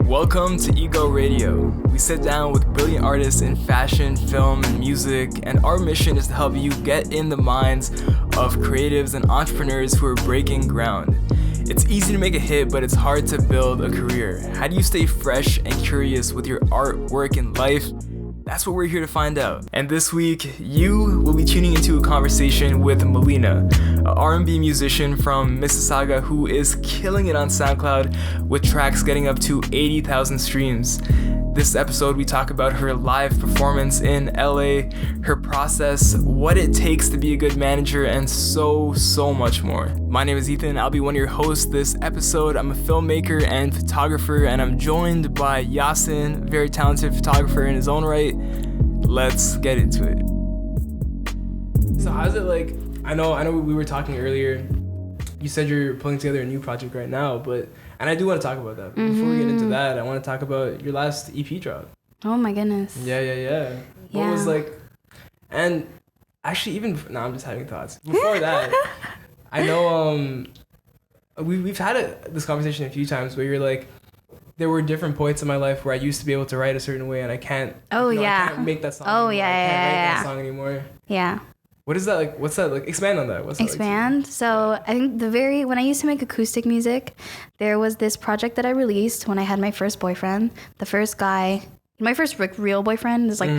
Welcome to Ego Radio. We sit down with brilliant artists in fashion, film, and music, and our mission is to help you get in the minds of creatives and entrepreneurs who are breaking ground. It's easy to make a hit, but it's hard to build a career. How do you stay fresh and curious with your art, work, and life? That's what we're here to find out. And this week, you will be tuning into a conversation with Mileena, an R&B musician from Mississauga who is killing it on Soundcloud with tracks getting up to 80,000 streams. This episode, we talk about her live performance in LA, her process, what it takes to be a good manager, and so much more. My name is Ethan. I'll be one of your hosts this episode. I'm a filmmaker and photographer, and I'm joined by Yasin, very talented photographer in his own right. Let's get into it. So how's it like, I know we were talking earlier, you said you're putting together a new project right now, and I do want to talk about that. But before we get into that, I want to talk about your last EP drop. Oh my goodness. Yeah. What was like, and actually I'm just having thoughts. Before that, I know we've had this conversation a few times where you're like, there were different points in my life where I used to be able to write a certain way and I can't. I can't make that song. Oh anymore. yeah. I can't write that song anymore. Yeah. What is that like? What's that like? Expand on that. What's that Expand? Like? So I think when I used to make acoustic music, there was this project that I released when I had my first boyfriend. The first guy, my first real boyfriend is like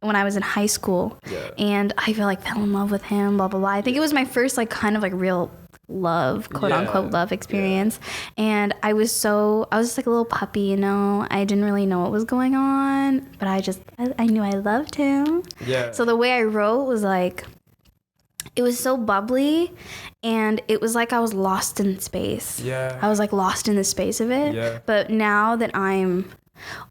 when I was in high school. Yeah. And I fell in love with him, blah, blah, blah. I think it was my first like kind of like real love, quote unquote love experience. Yeah. And I was just like a little puppy, you know. I didn't really know what was going on, but I knew I loved him. Yeah. So the way I wrote was like, it was so bubbly, and it was like I was lost in space. Yeah. I was like lost in the space of it. Yeah. But now that I'm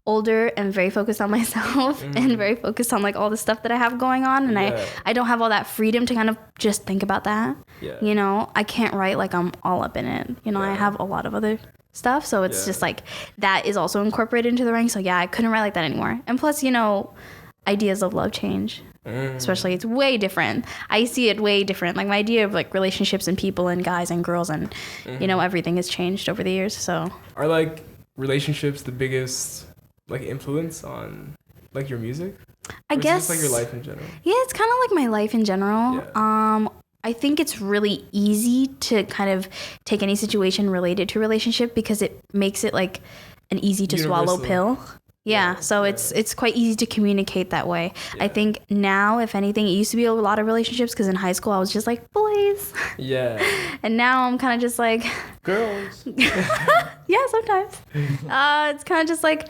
older and very focused on myself and very focused on like all the stuff that I have going on, and I don't have all that freedom to kind of just think about that. Yeah. You know, I can't write like I'm all up in it. You know, I have a lot of other stuff, so it's just like that is also incorporated into the writing. So yeah, I couldn't write like that anymore. And plus, you know, ideas of love change. Especially it's way different. I see it way different. Like my idea of like relationships and people and guys and girls and you know, everything has changed over the years. So are like relationships the biggest like influence on like your music? I guess it's like your life in general. Yeah, it's kind of like my life in general. Yeah. I think it's really easy to kind of take any situation related to relationship because it makes it like an easy to swallow pill. Yeah, so it's quite easy to communicate that way. Yeah. I think now, if anything, it used to be a lot of relationships because in high school I was just like, boys. Yeah. And now I'm kind of just like... girls. Yeah, sometimes. It's kind of just like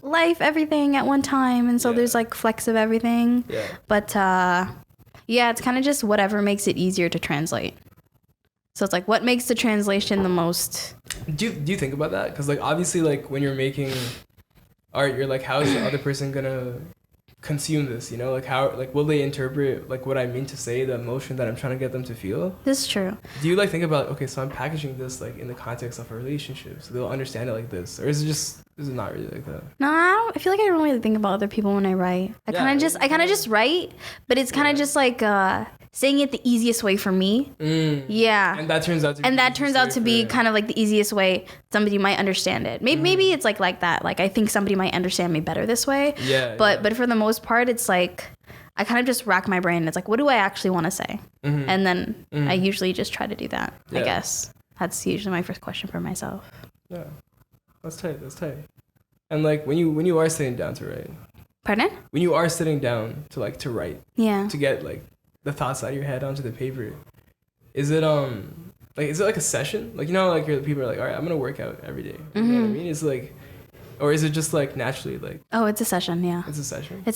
life, everything at one time. And so there's like flecks of everything. Yeah. But it's kind of just whatever makes it easier to translate. So it's like, what makes the translation the most... Do you think about that? Because like obviously like when you're making... art, you're like, how is the other person gonna consume this, you know? Like how, like will they interpret like what I mean to say, the emotion that I'm trying to get them to feel? This is true. Do you like think about, okay, so I'm packaging this like in the context of a relationship, so they'll understand it like this, or is it not really like that? No, I feel like I don't really think about other people when I write. I kind of just write, but it's kind of just like saying it the easiest way for me. Yeah. And that turns out to be kind of like the easiest way somebody might understand it. Maybe it's like that. Like I think somebody might understand me better this way. Yeah. But for the most part, it's like I kind of just rack my brain. It's like, what do I actually want to say? And then I usually just try to do that. I guess that's usually my first question for myself. Yeah. That's tight. And like when you are sitting down to write. Pardon? When you are sitting down to write. Yeah. To get like the thoughts out of your head onto the paper, is it like a session? Like, you know, like people are like, all right, I'm gonna work out every day. You know what I mean? It's like, or is it just like naturally like? Oh, it's a session. Yeah. It's a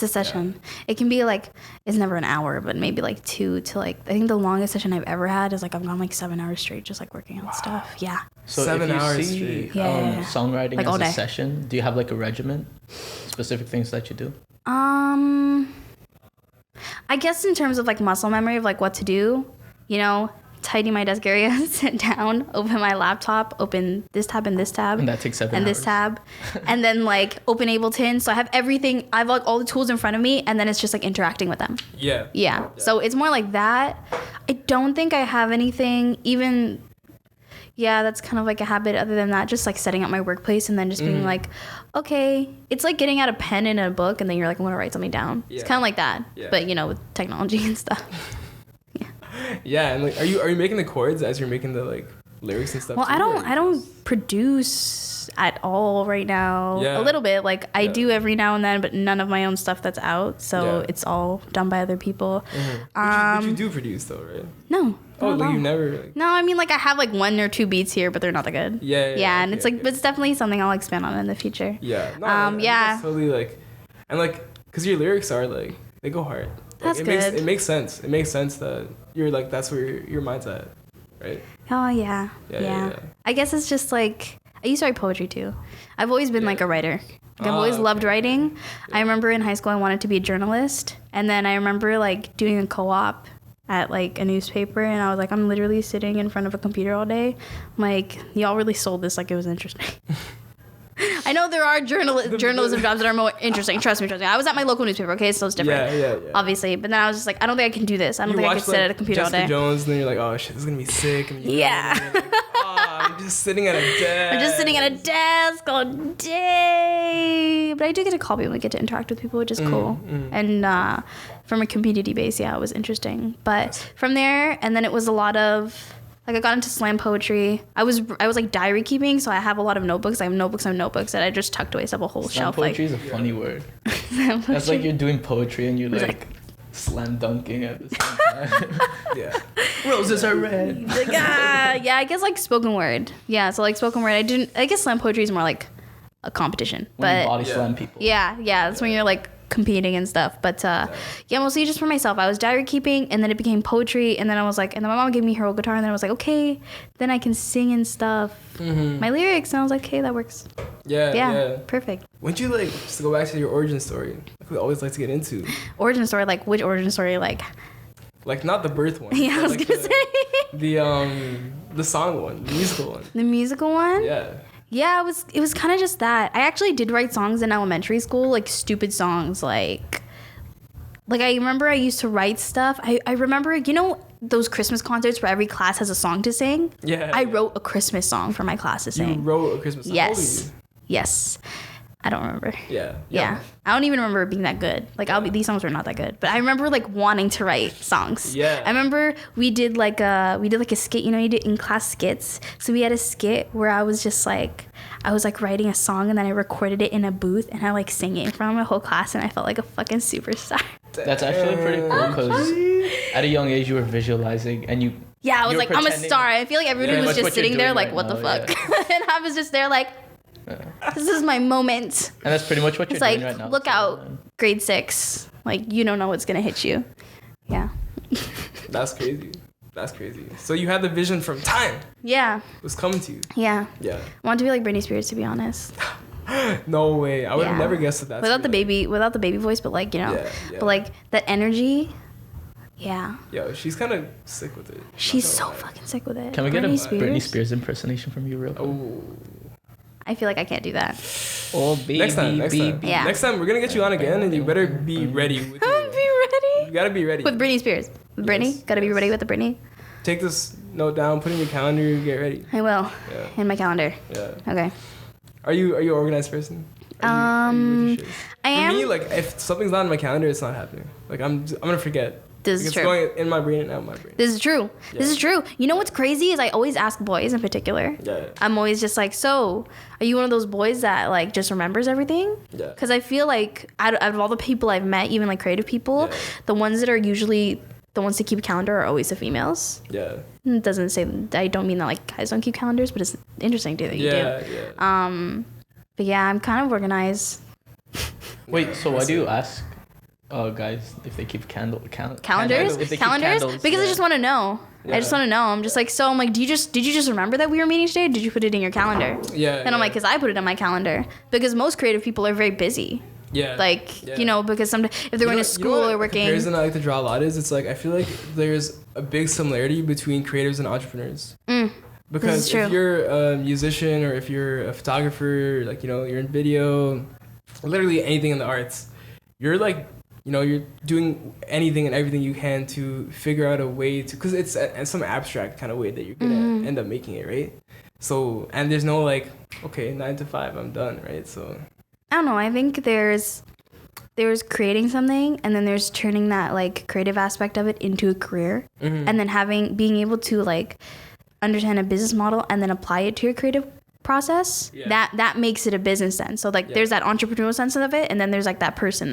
session. Yeah. It can be like, it's never an hour, but maybe like 2 to like, I think the longest session I've ever had is like I've gone like 7 hours straight just like working on stuff. Yeah. So 7 hours straight. Songwriting like as a session, do you have like a regimen, specific things that you do? I guess in terms of like muscle memory of like what to do, you know, tidy my desk area, sit down, open my laptop, open this tab and this tab. And that takes 7 and hours. this tab. And then like open Ableton. So I have everything. I have like all the tools in front of me, and then it's just like interacting with them. Yeah. So it's more like that. I don't think I have anything even. Yeah, that's kind of like a habit. Other than that, just like setting up my workplace and then just being like, okay, it's like getting out a pen and a book and then you're like, I'm gonna write something down. It's kind of like that, but you know, with technology and stuff. Yeah, and like, are you making the chords as you're making the like lyrics and stuff? Well, too, I don't produce at all right now. A little bit, like I do every now and then, but none of my own stuff that's out. So it's all done by other people. But you do produce though, right? No. Oh, like you never. Like... No, I mean like I have like 1 or 2 beats here, but they're not that good. Yeah, and it's like, but it's definitely something I'll expand on in the future. Yeah. No, I think that's totally like, and like, cause your lyrics are like they go hard. Like, That's good. It makes sense. It makes sense that you're like that's where your mind's at, right? Oh yeah. I guess it's just like I used to write poetry too. I've always been like a writer. Like, I've always loved writing. I remember in high school I wanted to be a journalist, and then I remember like doing a co-op at like a newspaper, and I was like, I'm literally sitting in front of a computer all day. I'm like, y'all really sold this like it was interesting. I know there are journalism jobs that are more interesting. Trust me. I was at my local newspaper, okay? So it's different. Yeah. Obviously. But then I was just like, I don't think I can do this. I don't think I can sit at a computer Jessica all day. Jones, and then you're like, oh shit, this is gonna be sick. And like, I'm just sitting at a desk. I'm just sitting at a desk all day. But I do get to call people and get to interact with people, which is cool. And from a community base, it was interesting. But from there, and then it was a lot of... Like I got into slam poetry. I was like diary keeping, so I have a lot of notebooks. I have notebooks that I just tucked away, so I have a whole slam shelf. Poetry is a funny word. That's like you're doing poetry and you're like slam dunking at the same time. Roses are red. Like, I guess like spoken word. Yeah, so like spoken word. I guess slam poetry is more like a competition. When you body slam people. Yeah, that's when you're like competing and stuff, but mostly just for myself. I was diary keeping, and then it became poetry, and then I was like, and then my mom gave me her old guitar, and then I was like, okay, then I can sing and stuff. My lyrics, and I was like, okay, that works. Yeah, perfect. Wouldn't you like just to go back to your origin story? Like we always like to get into origin story. Like which origin story? Like not the birth one. Yeah, I was like gonna say the song one, the musical one. The musical one. Yeah, it was kind of just that. I actually did write songs in elementary school, like stupid songs, like I remember I used to write stuff. I remember, you know, those Christmas concerts where every class has a song to sing? I wrote a Christmas song for my class to sing. You wrote a Christmas song? Yes. I don't remember. Yeah. I don't even remember it being that good. Like these songs were not that good. But I remember like wanting to write songs. I remember we did like a skit, you know, you did in class skits. So we had a skit where I was writing a song, and then I recorded it in a booth, and I like sang it in front of my whole class, and I felt like a fucking superstar. That's actually pretty cool, because at a young age you were visualizing, and I was like, I'm a star. I feel like everybody was just sitting there like, what the fuck? And I was just there like, this is my moment. And that's pretty much what you're doing right now. Look out, grade 6. Like, you don't know what's gonna hit you. Yeah. That's crazy. So you had the vision from time. Yeah. It was coming to you. Yeah. I wanted to be like Britney Spears, to be honest. No way. I would have never guessed that. Without the baby voice, but like, you know, but like that energy. Yeah. Yo, she's kind of sick with it. She's so fucking sick with it. Can we get a Britney Spears impersonation from you real quick? Oh. I feel like I can't do that. Oh, baby. Next time. Yeah. Next time we're gonna get you on again, and you better be ready. Be ready. You gotta be ready. With Britney Spears. With Britney. Gotta be ready with the Britney. Take this note down. Put it in your calendar. Get ready. I will. In my calendar. Okay. Are you an organized person? I am. For me, like if something's not in my calendar, it's not happening. Like I'm gonna forget. This is it's true. Going in my brain and out of my brain. This is true. This is true. You know what's crazy is I always ask boys in particular. I'm always just like, so are you one of those boys that like just remembers everything? Because I feel like out of all the people I've met, even like creative people, the ones that are usually the ones to keep a calendar are always the females. It doesn't say, I don't mean that like guys don't keep calendars, but it's interesting too that you do. But yeah, I'm kind of organized. Wait, so why do you ask guys if they keep calendars? Calendars? Because I just want to know. I just want to know. I'm just like, so I'm like, did you just remember that we were meeting today? Did you put it in your calendar? And I'm like, because I put it in my calendar. Because most creative people are very busy. Yeah. Like, you know, because sometimes if they're going to school or working. The comparison I like to draw a lot is, it's like, I feel like there's a big similarity between creatives and entrepreneurs. Because if you're a musician or if you're a photographer, like, you know, you're in video, literally anything in the arts, you're like, you know, you're doing anything and everything you can to figure out a way to, because it's some abstract kind of way that you're gonna end up making it, right? So, and there's no like, okay, 9 to 5, I'm done, right? So I don't know. I think there's creating something, and then there's turning that like creative aspect of it into a career, and then being able to like understand a business model and then apply it to your creative process. That makes it a business then. So like there's that entrepreneurial sense of it, and then there's like that person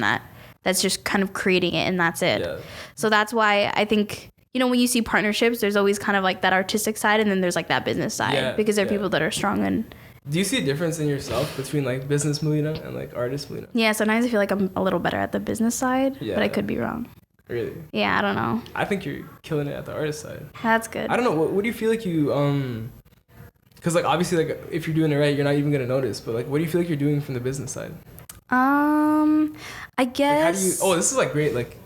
that's just kind of creating it, and that's it. So that's why I think, you know, when you see partnerships, there's always kind of like that artistic side, and then there's like that business side, because there are people that are strong and. Do you see a difference in yourself between like business Mileena and like artist Mileena? Yeah, sometimes I feel like I'm a little better at the business side, but I could be wrong. Really? Yeah, I don't know. I think you're killing it at the artist side. That's good. I don't know. What do you feel like you because like obviously like if you're doing it right, you're not even gonna notice. But like, what do you feel like you're doing from the business side? I guess. Like, how do you? Oh, this is like great. Like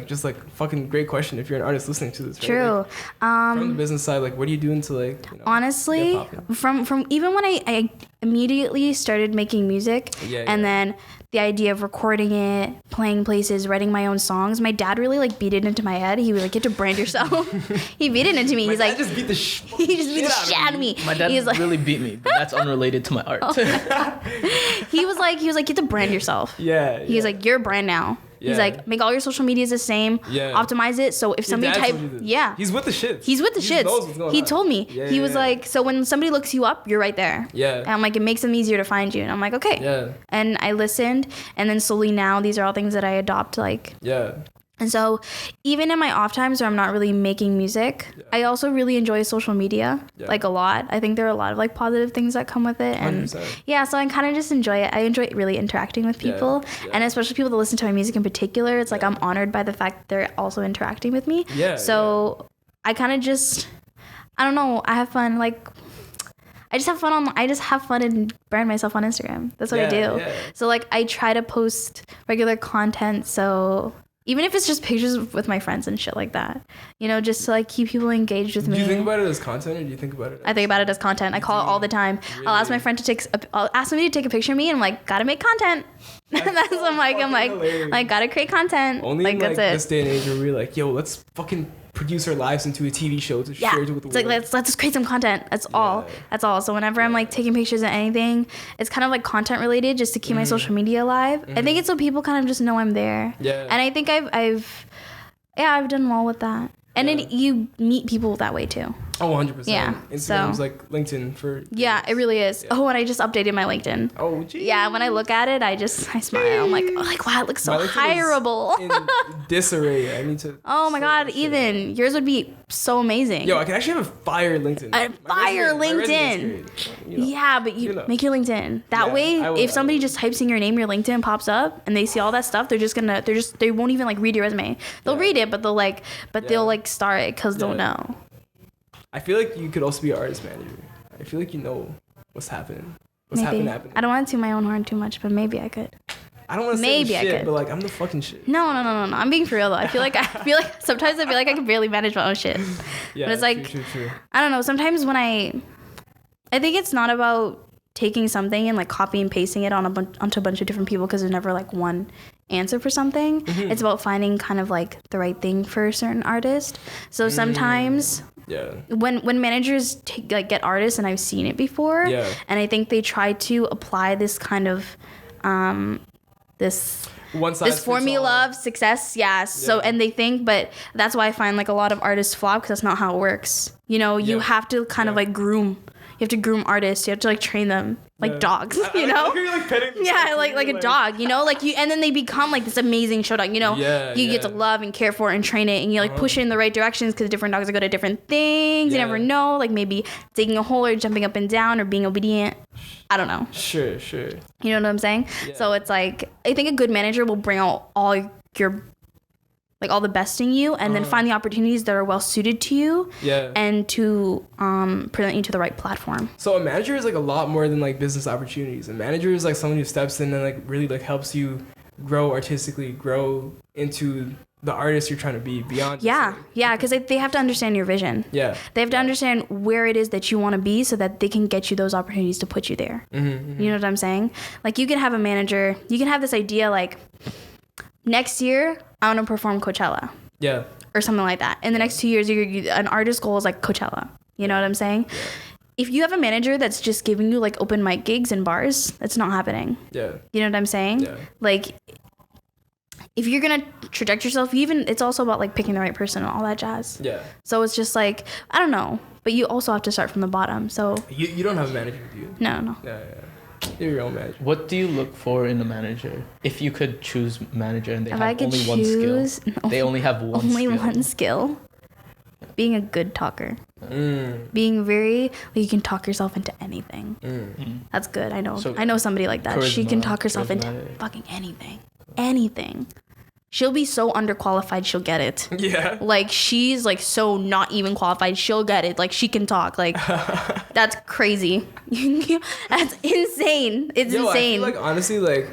just like fucking great question if you're an artist listening to this. Right? True. Like, from the business side, like what are you doing to like? You know, honestly, from even when I immediately started making music, and then the idea of recording it, playing places, writing my own songs, my dad really like beat it into my head. He was like, "You have to brand yourself." He beat it into me. He's like, just beat the he just beat the shit out of me. My dad really beat me, but that's unrelated to my art. He was like, you have to brand yourself. He's like, you're a brand now. He's like, make all your social medias the same. Optimize it. So if somebody he's with the shits. He knows what's going on. Told me. He was like, so when somebody looks you up, you're right there. And I'm like, it makes them easier to find you. And I'm like, okay. And I listened, and then slowly now these are all things that I adopt. Like. And so even in my off times where I'm not really making music, I also really enjoy social media, like a lot. I think there are a lot of like positive things that come with it. And 100%. So I kind of just enjoy it. I enjoy really interacting with people, and especially people that listen to my music in particular. It's like I'm honored by the fact that they're also interacting with me. So I kind of just, I don't know, I have fun. Like, I just have fun and brand myself on Instagram. That's what I do. So like I try to post regular content. So even if it's just pictures with my friends and shit like that, you know, just to like keep people engaged with me. Do you think about it as content, or do you think about it I think about it as content. I call it all the time. Really? I'll ask my friend I'll ask somebody to take a picture of me, and I'm like, gotta make content. I'm like, gotta create content. Only like, in like this day and age where we're like, yo, let's fucking produce our lives into a TV show to share it with the world. Like, let's just create some content. That's all. So whenever I'm like taking pictures of anything, it's kind of like content related, just to keep my social media alive. I think it's so people kind of just know I'm there. And I think I've done well with that. And then you meet people that way too. Oh, 100%. Yeah. Instagram's like LinkedIn for... Yeah, it really is. Oh, and I just updated my LinkedIn. Oh, geez. Yeah, when I look at it, I smile. I'm like, wow, it looks so hireable. In disarray. I need to... Oh my God, Ethan, yours would be so amazing. Yo, I can actually have a fire LinkedIn. LinkedIn. You know, yeah, but make your LinkedIn. That way, if somebody just types in your name, your LinkedIn pops up, and they see all that stuff, they won't even like read your resume. They'll read it, but they'll like star it because they'll know. I feel like you could also be an artist manager. I feel like you know what's happening. Happening. I don't want to toot my own horn too much, but maybe I could. I don't want to say shit, but like I'm the fucking shit. No. I'm being for real though. I feel like sometimes I feel like I can barely manage my own shit. Yeah, but it's like true. I don't know. Sometimes when I think it's not about taking something and like copy and pasting it onto a bunch of different people, because there's never like one answer for something. It's about finding kind of like the right thing for a certain artist. So sometimes when managers get artists, and I've seen it before, and I think they try to apply this kind of this formula of success. So and they think, but that's why I find like a lot of artists flop, because that's not how it works. You know, you have to kind of like groom. You have to groom artists. You have to like train them like dogs, you know? Like petting them, like a dog, you know? Like and then they become like this amazing show dog, you know? You get to love and care for and train it, and you like push it in the right directions, because different dogs are good at different things. You never know, like maybe digging a hole or jumping up and down or being obedient. I don't know. Sure. You know what I'm saying? So it's like, I think a good manager will bring out all your like all the best in you, and then find the opportunities that are well suited to you. Yeah. And to present you to the right platform. So a manager is like a lot more than like business opportunities. A manager is like someone who steps in and like really like helps you grow artistically, grow into the artist you're trying to be beyond. Yeah, because they have to understand your vision. Yeah. They have to understand where it is that you want to be so that they can get you those opportunities to put you there. You know what I'm saying? Like you can have a manager, you can have this idea like, next year I want to perform Coachella. Yeah. Or something like that. In the next 2 years, an artist goal is like Coachella. You know what I'm saying? Yeah. If you have a manager that's just giving you like open mic gigs and bars, that's not happening. Yeah. You know what I'm saying? Yeah. Like, if you're gonna traject yourself, it's also about like picking the right person and all that jazz. Yeah. So it's just like, I don't know, but you also have to start from the bottom. So you don't have a manager, do you? No. Yeah. You're your own manager. What do you look for in a manager? If you could choose manager and they have only one skill, they only have one skill. Being a good talker. Being very, you can talk yourself into anything. That's good. I know somebody like that. She can talk herself into fucking anything. She'll be so underqualified, she'll get it. Yeah. Like, she's, like, so not even qualified, she'll get it. Like, she can talk. Like, that's crazy. That's insane. It's insane. I feel like, honestly, like,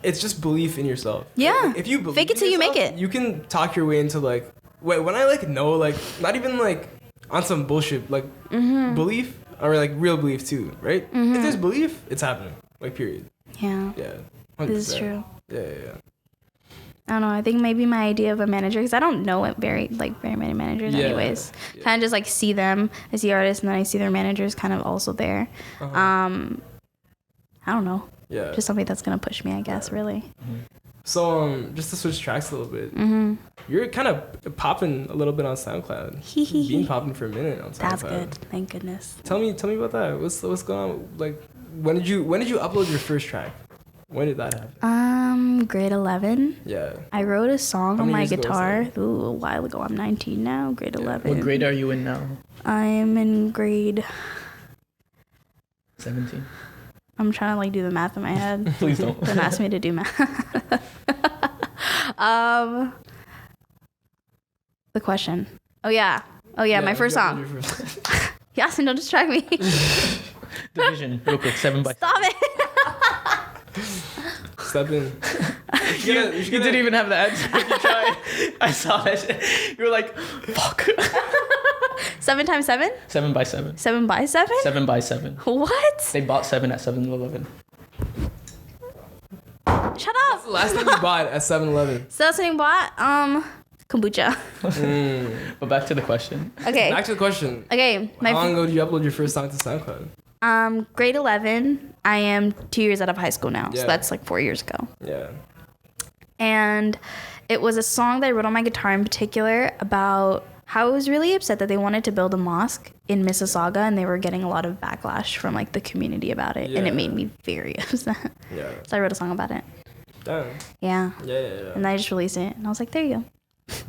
it's just belief in yourself. Yeah. Like, if you believe fake it till you make it. You can talk your way into, like, when I, like, know, like, not even, like, on some bullshit, like, belief, or, like, real belief, too, right? If there's belief, it's happening. Like, period. Yeah. Yeah. 100%. This is true. Yeah. I don't know. I think maybe my idea of a manager, because I don't know very many managers anyways. Yeah. Kind of just like see them. I see artists and then I see their managers kind of also there. I don't know. Yeah. Just something that's going to push me, I guess, really. So just to switch tracks a little bit, you're kind of popping a little bit on SoundCloud. Been popping for a minute on SoundCloud. That's good. Thank goodness. Tell me about that. What's going on? Like, when did you upload your first track? When did that happen? Grade 11. Yeah. I wrote a song on my guitar. Ooh, a while ago. I'm 19 now. Grade 11. What grade are you in now? I'm in grade 17. I'm trying to like do the math in my head. Please don't. Don't ask me to do math. The question. Oh yeah, my first song. Yasin, don't distract me. Division, real quick, 7 by. Stop it. Step in. You didn't even have the answer. You tried. I saw it. You were like, fuck. 7 times 7? 7 by 7. 7 by 7? 7 by 7. What? They bought 7 at 7-Eleven. Shut up. What's the last thing you bought at 7-Eleven? So that's something you bought? Kombucha. But back to the question. Okay. Back to the question. Okay. How long ago did you upload your first song to SoundCloud? Grade 11. I am 2 years out of high school now. Yeah. So that's like 4 years ago. Yeah. And it was a song that I wrote on my guitar in particular about how I was really upset that they wanted to build a mosque in Mississauga and they were getting a lot of backlash from like the community about it. Yeah. And it made me very upset. Yeah. So I wrote a song about it. Damn. Yeah. Yeah. And I just released it and I was like, there you go.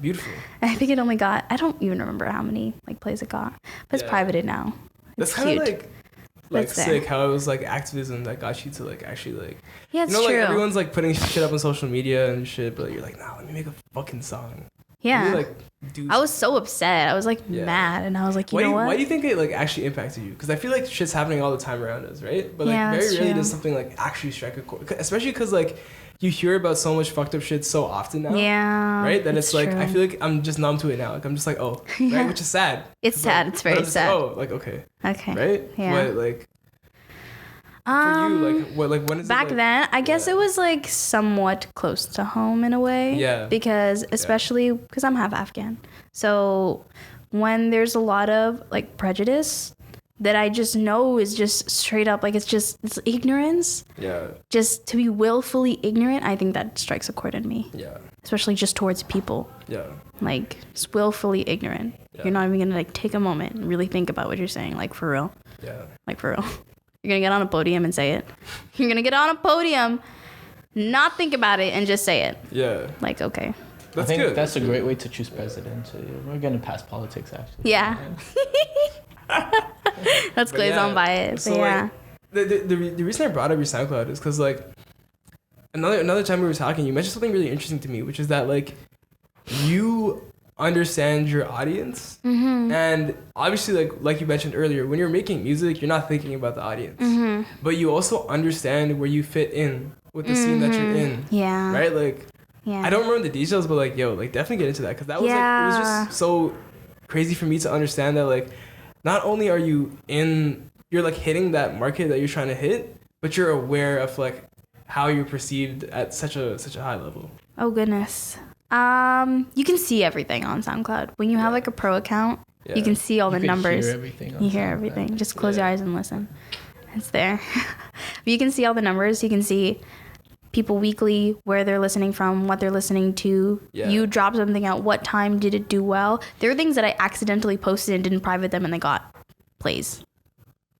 Beautiful. I think it only got, I don't even remember how many like plays it got, but it's privated now. It's kind of like sick how it was like activism that got you to like actually like, yeah, it's you know, true. Like everyone's like putting shit up on social media and shit, but you're like, nah, let me make a fucking song. Yeah. I was so upset. I was like mad and I was like, you know what? Why do you think it like actually impacted you? Because I feel like shit's happening all the time around us, right? But like very rarely does something like actually strike a chord. Especially because like you hear about so much fucked up shit so often now. Yeah. Right? That it's like, true. I feel like I'm just numb to it now. Like I'm just like, oh, right? Which is sad. It's sad. Like, it's very sad. Like, oh, like, okay. Okay. Right? Yeah. But like, for you, like, what, like, when is back it, like, then, I guess it was like somewhat close to home in a way. Yeah. Because especially because I'm half Afghan. So when there's a lot of like prejudice that I just know is just straight up, like, it's ignorance. Yeah. Just to be willfully ignorant, I think that strikes a chord in me. Yeah. Especially just towards people. Yeah. Like, just willfully ignorant. Yeah. You're not even gonna like take a moment and really think about what you're saying, like, for real. Yeah. Like, for real. You're gonna get on a podium and say it. You're gonna get on a podium, not think about it, and just say it. Yeah. Like, okay. I think that's a great way to choose president. We're gonna pass politics, actually. Yeah. That's glaze on by it. So yeah. Like, the reason I brought up your SoundCloud is because like another time we were talking, you mentioned something really interesting to me, which is that like you understand your audience, and obviously like you mentioned earlier, when you're making music, you're not thinking about the audience, but you also understand where you fit in with the scene that you're in. Yeah. Right? Like, I don't remember the details, but like, yo, like definitely get into that, because that was like, it was just so crazy for me to understand that like, not only are you you're like hitting that market that you're trying to hit, but you're aware of like how you're perceived at such a high level. Oh goodness. You can see everything on SoundCloud. When you have like a pro account, you can see all the numbers. You hear everything. Just close your eyes and listen. It's there. But you can see all the numbers. You can see people weekly, where they're listening from, what they're listening to. You drop something out, what time did it do well? There are things that I accidentally posted and didn't private them, and they got plays.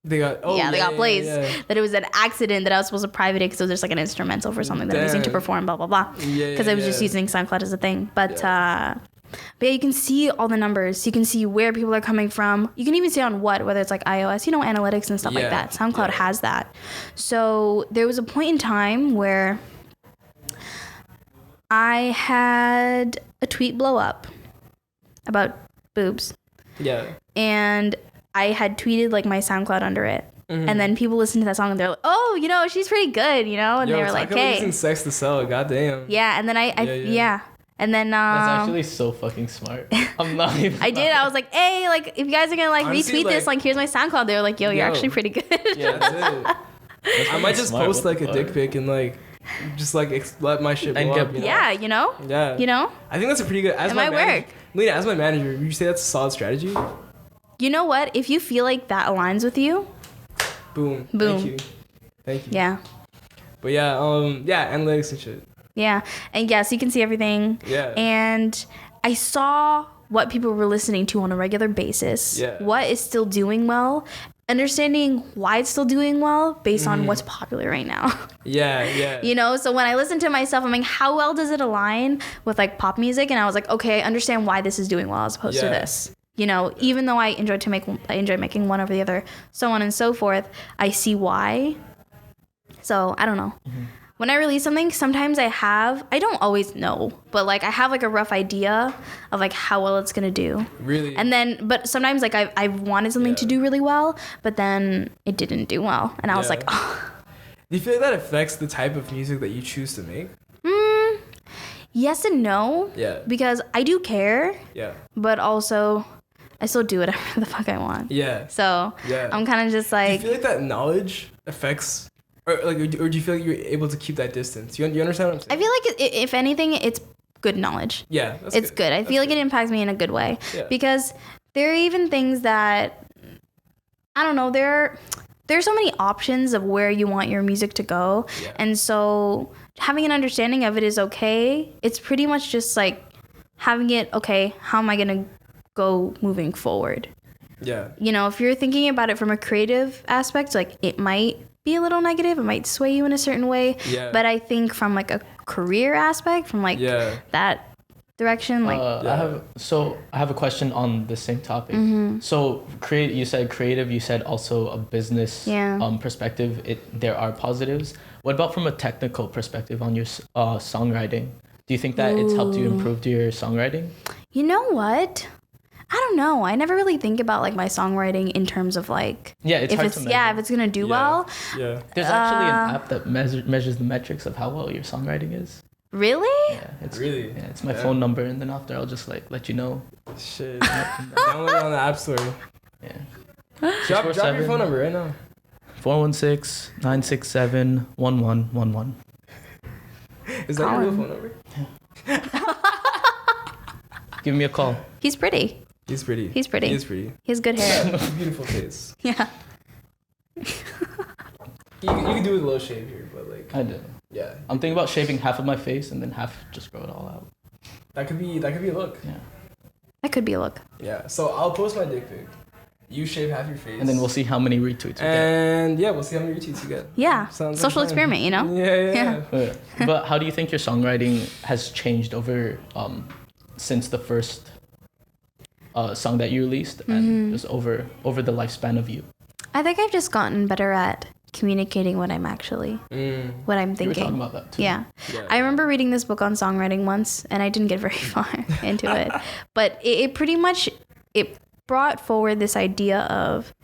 They got plays. That it was an accident that I was supposed to private it because it was just like an instrumental for something that I'm using to perform, blah blah blah. Because I was just using SoundCloud as a thing. But yeah, you can see all the numbers. You can see where people are coming from. You can even see on whether it's like iOS, analytics and stuff like that. SoundCloud has that. So there was a point in time where I had a tweet blow up about boobs. Yeah. And I had tweeted like my SoundCloud under it. And then people listened to that song and they're like, oh, she's pretty good, and they were like, hey. Using sex to sell, goddamn. Yeah, and then And then that's actually so fucking smart. I'm not even. I did. I was like, hey, like if you guys are gonna like honestly, retweet this, like here's my SoundCloud. They were like, you're actually pretty good. Yeah, that's it. I might just post like a dick pic and like just like let my shit blow up. Yeah. I think that's a pretty good. It might work. Mileena, as my manager, would you say that's a solid strategy? You know what? If you feel like that aligns with you, boom. Thank you. Yeah. But analytics and shit. Yeah, and yes, you can see everything. Yeah. And I saw what people were listening to on a regular basis. Yeah. What is still doing well, understanding why it's still doing well based on what's popular right now. Yeah. So when I listen to myself, I'm like, how well does it align with like pop music? And I was like, okay, I understand why this is doing well as opposed to this. Even though I enjoy making one over the other, so on and so forth, I see why. So I don't know. When I release something, sometimes I don't always know, but like I have like a rough idea of like how well it's gonna do. Really? And then, but sometimes like I've wanted something to do really well, but then it didn't do well, and I was like, oh. Do you feel like that affects the type of music that you choose to make? Yes and no. Yeah. Because I do care. Yeah. But also, I still do whatever the fuck I want. Yeah. So I'm kind of just like. Do you feel like that knowledge affects, or do you feel like you're able to keep that distance? You understand what I'm saying? I feel like if anything, it's good knowledge. Yeah, it's good. I feel like it impacts me in a good way because there are even things that I don't know. There's so many options of where you want your music to go, and so having an understanding of it is okay. It's pretty much just like having it. Okay, how am I gonna go moving forward? Yeah. If you're thinking about it from a creative aspect, like it might be a little negative, it might sway you in a certain way. Yeah. But I think from like a career aspect, from like that direction, like I have a question on the same topic. So you said creative, you said also a business perspective. There are positives. What about from a technical perspective on your songwriting? Do you think that it's helped you improve your songwriting? You know what? I don't know. I never really think about like my songwriting in terms of like if it's gonna do well. Yeah. There's actually an app that measures the metrics of how well your songwriting is. Really? Yeah. It's my phone number, and then after I'll just like let you know. Shit. Download it on the App Store. Yeah. Drop your phone number right now. 416-967-1111. Is that your real phone number? Give me a call. He's pretty. He is pretty. He has good hair. Beautiful face. Yeah. You can do it with a low shave here, but like. I do. Yeah. I'm thinking about shaving half of my face and then half just grow it all out. That could be a look. Yeah. That could be a look. Yeah. So I'll post my dick pic. You shave half your face. And then we'll see how many retweets we get. And we'll see how many retweets you get. Yeah. Social experiment, Yeah. But how do you think your songwriting has changed over since the first song that you released and just over the lifespan of you? I think I've just gotten better at communicating what I'm actually, what I'm thinking. You were talking about that too. Yeah. I remember reading this book on songwriting once, and I didn't get very far into it. But it pretty much, it brought forward this idea of,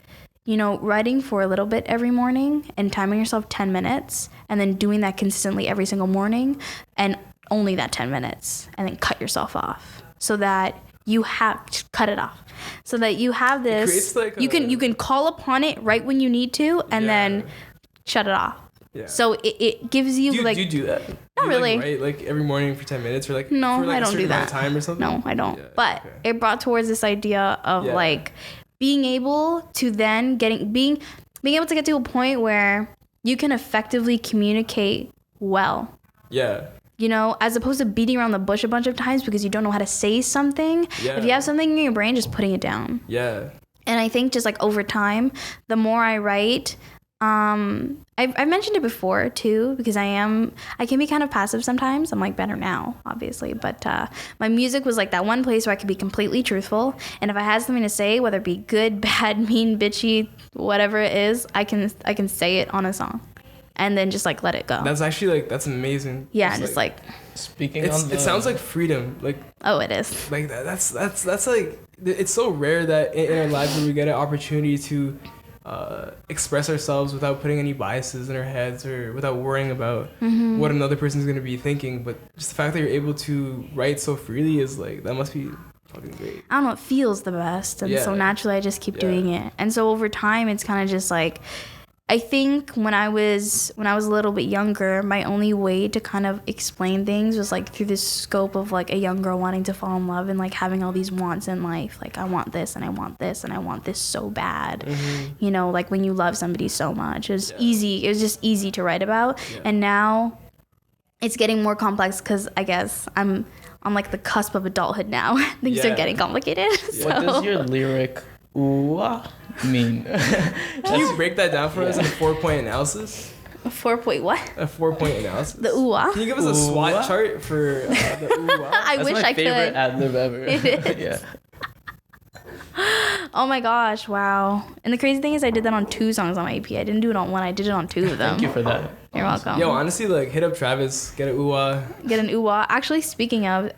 you know, writing for a little bit every morning and timing yourself 10 minutes and then doing that consistently every single morning and only that 10 minutes and then cut yourself off so that you have to cut it off so that you have this, like you can call upon it right when you need to and then shut it off. Yeah. So it gives you do you do that? Not really. Right? Like every morning for 10 minutes or like no, for like I don't do that. Time or something? No, I don't. But it brought towards this idea of like being able to then being able to get to a point where you can effectively communicate well. Yeah. You know, as opposed to beating around the bush a bunch of times because you don't know how to say something. Yeah. If you have something in your brain, just putting it down. Yeah. And I think just like over time, the more I write, I've mentioned it before too, because I can be kind of passive sometimes. I'm like better now, obviously, but my music was like that one place where I could be completely truthful, and if I had something to say, whether it be good, bad, mean, bitchy, whatever it is, I can say it on a song, and then just like let it go. That's actually like that's amazing. Yeah, just like speaking. It sounds like freedom. Like it is. Like that's like it's so rare that in our lives where we get an opportunity to express ourselves without putting any biases in our heads or without worrying about what another person's going to be thinking. But just the fact that you're able to write so freely is like, that must be fucking great. I don't know, it feels the best. And so naturally I just keep doing it. And so over time, it's kind of just like, I think when I was a little bit younger, my only way to kind of explain things was like through this scope of like a young girl wanting to fall in love and like having all these wants in life. Like I want this and I want this and I want this so bad. You know, like when you love somebody so much. It was easy. It was just easy to write about. And now it's getting more complex because I guess I'm on like the cusp of adulthood now. Things are getting complicated. So. What does your lyric mean? Can you break that down for us in a 4-point analysis? A 4-point what? A 4-point analysis. The ooh-ah? Can you give us a SWOT chart for the ooh-ah? I wish I could. That's my favorite ad-lib ever. It is. Yeah. Oh my gosh, wow. And the crazy thing is I did that on 2 songs on my EP. I didn't do it on 1. I did it on 2 of them. Thank you for that. You're welcome. Yo, honestly, like, hit up Travis. Get an ooh-ah. Get an ooh-ah. Actually, speaking of,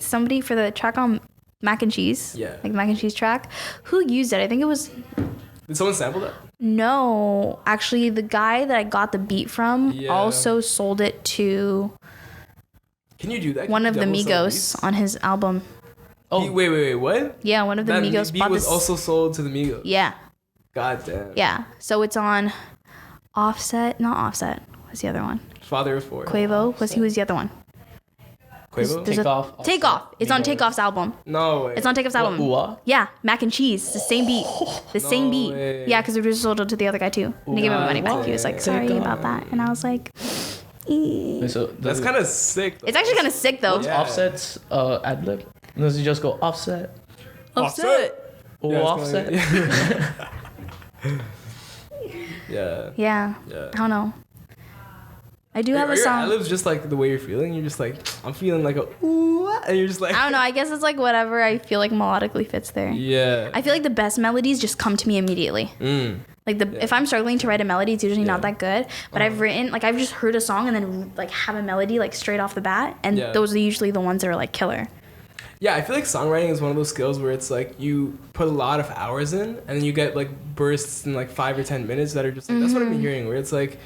somebody for the track on Mac and Cheese, like the Mac and Cheese track, who used it? I think it was... Did someone sample that? No. Actually, the guy that I got the beat from also sold it to... Can you do that? One of the Migos on his album. Oh, wait, what? Yeah, one of the Migos beat was also sold to the Migos. Yeah. God damn. Yeah, so it's on not Offset. What's the other one? Father of 4. Quavo. He was the other one. Quavo? Takeoff. It's on Takeoff's album. No way. It's on Takeoff's album. Ooh-ah? Yeah, Mac and Cheese. The same beat. Same beat. Way. Yeah, because the producer sold it to the other guy too. And he gave me my money back. He was like, sorry about that. And I was like... Wait, so that's kind of sick though. It's actually kind of sick though. What's Offset's ad-lib? Does he just go offset? Offset. Offset. Yeah. I don't know. I do have a song. Your ad-libs just like the way you're feeling. You're just like, I'm feeling like a ooh, and you're just like. I don't know. I guess it's like whatever I feel like melodically fits there. Yeah. I feel like the best melodies just come to me immediately. Like if I'm struggling to write a melody, it's usually not that good. But I've just heard a song and then like have a melody like straight off the bat, and those are usually the ones that are like killer. Yeah, I feel like songwriting is one of those skills where it's like you put a lot of hours in, and then you get like bursts in like 5 or 10 minutes that are just like that's what I've been hearing. Where it's like.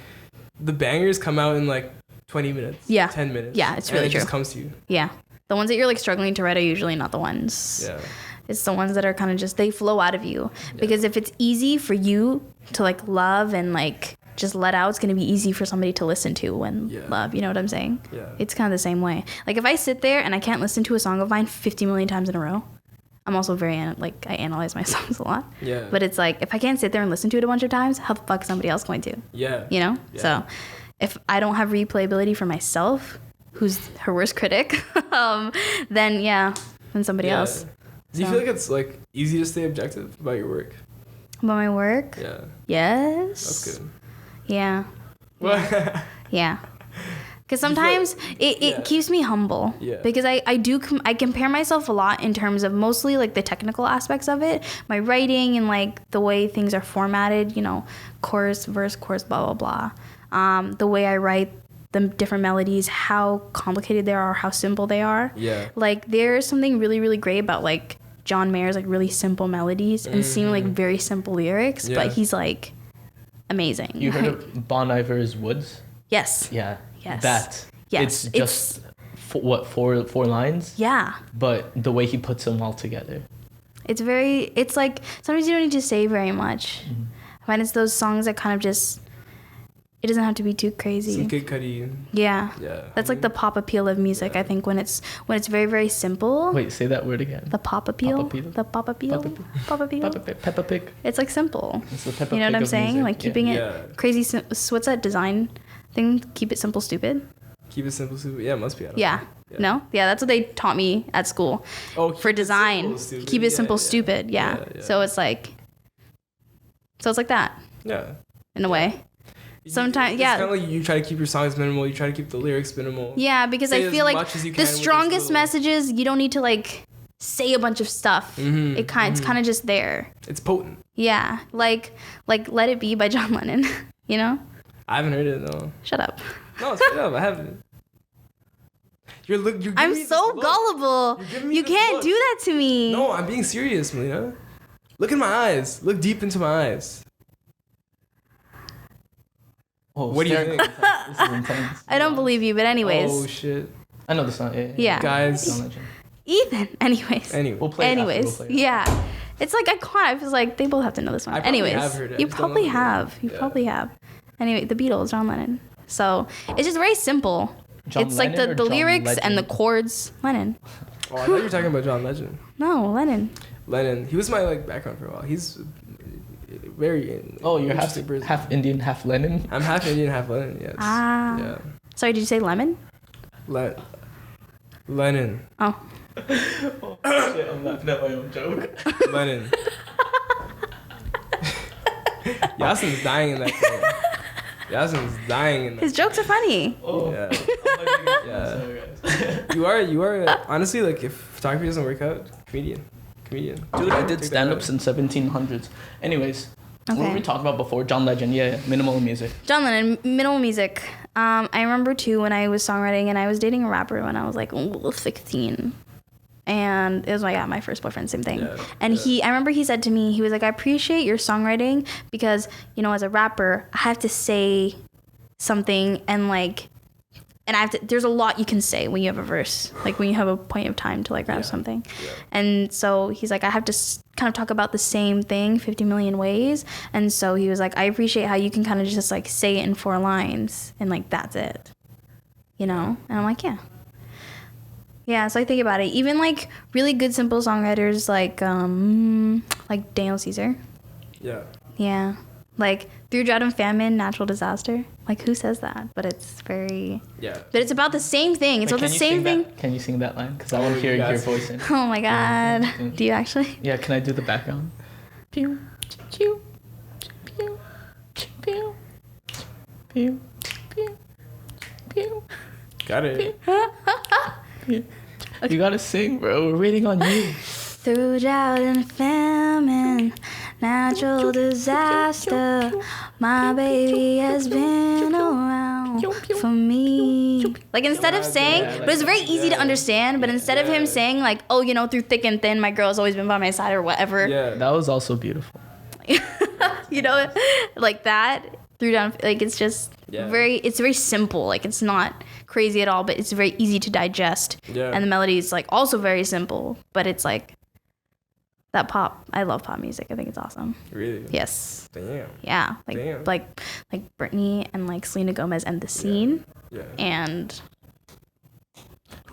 The bangers come out in like 20 minutes. Yeah. 10 minutes. Yeah, it's really true. It just comes to you. Yeah. The ones that you're like struggling to write are usually not the ones. Yeah. It's the ones that are kind of just, they flow out of you. Yeah. Because if it's easy for you to like love and like just let out, it's going to be easy for somebody to listen to and love. You know what I'm saying? Yeah. It's kind of the same way. Like if I sit there and I can't listen to a song of mine 50 million times in a row, I'm also very, I analyze my songs a lot. Yeah. But it's like, if I can't sit there and listen to it a bunch of times, how the fuck is somebody else going to? Yeah. You know? Yeah. So, if I don't have replayability for myself, who's her worst critic, then somebody else. Do you feel like it's like easy to stay objective about your work? About my work? Yeah. Yes. That's good. Yeah. What? Yeah. Because sometimes it keeps me humble. Yeah. Because I compare myself a lot in terms of mostly like the technical aspects of it, my writing and like the way things are formatted, you know, chorus, verse, chorus, blah, blah, blah. The way I write the different melodies, how complicated they are, how simple they are. Yeah. Like there's something really, really great about like John Mayer's like really simple melodies and seem like very simple lyrics, but he's like amazing. You heard of Bon Iver's Woods? Yes. Yeah. Yes. That. Yes. It's just four lines? Yeah. But the way he puts them all together. It's like sometimes you don't need to say very much. Mm-hmm. I find it's those songs that kind of just, it doesn't have to be too crazy. Some Kid Cudi. Yeah. Yeah. That's like the pop appeal of music. I think when it's very, very simple. Wait, say that word again. The pop appeal. The pop appeal. Pop appeal. Peppa Pig. It's like simple. It's the Peppa You know Pig what I'm saying? Music. Like keeping it crazy. What's that design thing? Keep it simple, stupid. Keep it simple, stupid. Yeah, it must be. Yeah. No? Yeah, that's what they taught me at school. Oh, for design. Keep it simple, stupid. Yeah. So it's like that. Yeah. In a way. Sometimes, it's kind of like you try to keep your songs minimal, you try to keep the lyrics minimal. Yeah, because I feel like the strongest messages, you don't need to like say a bunch of stuff. Mm-hmm, it's kind of just there. It's potent. Yeah, like "Let It Be" by John Lennon. You know? I haven't heard it though. Shut up. No, straight up, I haven't. You're I'm so gullible. You can't do that to me. No, I'm being serious, Mileena. Look in my eyes. Look deep into my eyes. Oh, what do you think? This is intense. I don't believe you, but anyways. Oh shit! I know the song. Yeah. Guys. Ethan. Anyways. We'll play it anyways. Yeah. It's like iconic. It's like they both have to know this one. Anyways. Have heard it. You probably have. You probably have. Anyway, the Beatles, John Lennon. So it's just very simple. It's like the lyrics and the chords. Lennon. Oh, I thought you were talking about John Legend. No, Lennon. He was my like background for a while. He's very you're half Indian, half Lennon? I'm half Indian, half Lennon, yes. Yeah. Sorry, did you say lemon? Lennon. Oh. Oh shit, I'm laughing at my own joke. Lennon. Yasin's dying in that thing. His jokes are funny. Oh. Yeah. You are honestly, like, if photography doesn't work out, comedian. Dude, I did stand-ups in 1700s. Anyways, what were we talking about before? John Legend, minimal music. John Lennon, minimal music. I remember too when I was songwriting and I was dating a rapper when I was like 16. And it was my first boyfriend, same thing. Yeah, and I remember he said to me, he was like, I appreciate your songwriting because, you know, as a rapper, I have to say something and like, there's a lot you can say when you have a verse, like when you have a point of time to like rap something. Yeah. And so he's like, I have to kind of talk about the same thing 50 million ways. And so he was like, I appreciate how you can kind of just like say it in 4 lines and like, that's it, you know? And I'm like, yeah. Yeah, so I think about it. Even like really good simple songwriters like Daniel Caesar. Yeah. Yeah. Like Through Drought and Famine, Natural Disaster. Like who says that? But it's very. Yeah. But it's about the same thing. It's about the same thing. Can you sing that line? Because I want to hear your voice in. Oh my god. Do you actually? Yeah. Can I do the background? Pew, pew, pew, pew, pew, pew, pew. Got it. Okay. You gotta sing, bro. We're waiting on you. Through drought and famine, natural disaster, my baby has been around for me. Like instead of saying, but it's very easy to understand, but instead of him saying like, oh, you know, through thick and thin, my girl's always been by my side or whatever. Yeah, that was also beautiful. You know, like that. Through down, like it's just it's very simple. Like it's not crazy at all, but it's very easy to digest. Yeah. And the melody is like also very simple, but it's like that pop. I love pop music. I think it's awesome. Really? Yes. Damn. Yeah. Like Britney and like Selena Gomez and The Scene. Yeah. And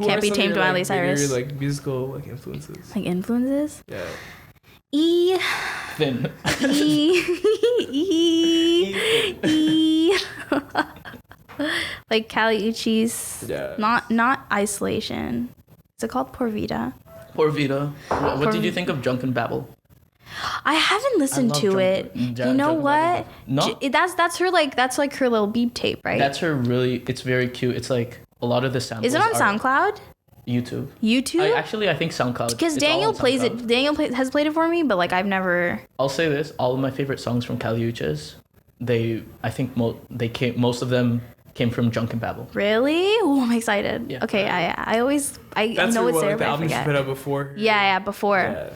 Can't Be Tamed by Miley Cyrus. Your like musical like influences. Like influences? Yeah. Thin. Like Kali Uchis. Yeah. Not Isolation. Is it called Por Vida? Por Vida. What did you think of Drunken Babble? I haven't listened to it. You know what? No, that's her that's like her little beep tape, right? That's her really. It's very cute. It's like a lot of the samples. Is it on SoundCloud? YouTube. I think SoundCloud. Because Daniel plays it. Daniel has played it for me, but like I've never. I'll say this: all of my favorite songs from Caliuches, most of them came from Junk and Babble. Really? Oh, I'm excited. Yeah. Okay, I know it's there, but I forget. Put out before. Yeah, before.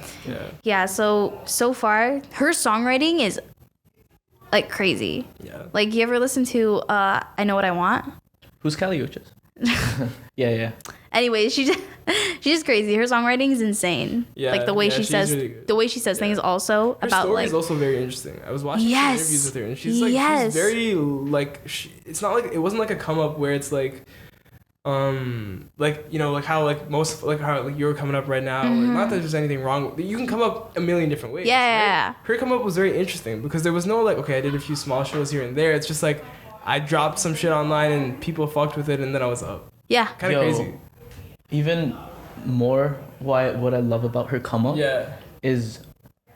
Yeah. So far, her songwriting is like crazy. Yeah. Like, you ever listen to I Know What I Want? Who's Caliuches? Yeah. Anyway, she's just crazy. Her songwriting is insane. Yeah, like the way she says things also her about story is also very interesting. I was watching some interviews with her, and she's like she's very like it's not like it wasn't like a come up where it's like like you know like how like most like how like you're coming up right now. Like, not that there's anything wrong with, you can come up a million different ways. Yeah. Right? Her come up was very interesting because there was no like, okay, I did a few small shows here and there. It's just like I dropped some shit online and people fucked with it, and then I was up. Yeah. Kind of crazy. Even more, what I love about her come up is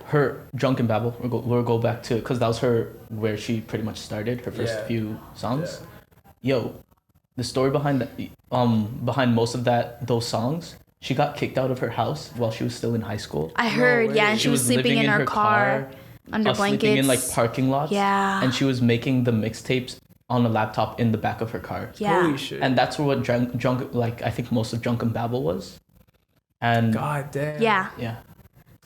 her Junk and Babble. We'll go back to, because that was where she pretty much started her first few songs. The story behind behind most of those songs, she got kicked out of her house while she was still in high school. I heard, and she was sleeping in her car under blankets, sleeping in like parking lots. Yeah, and she was making the mixtapes on a laptop in the back of her car. Yeah. Holy shit. And that's what junk like I think most of Junk and Babble was. And God damn. Yeah.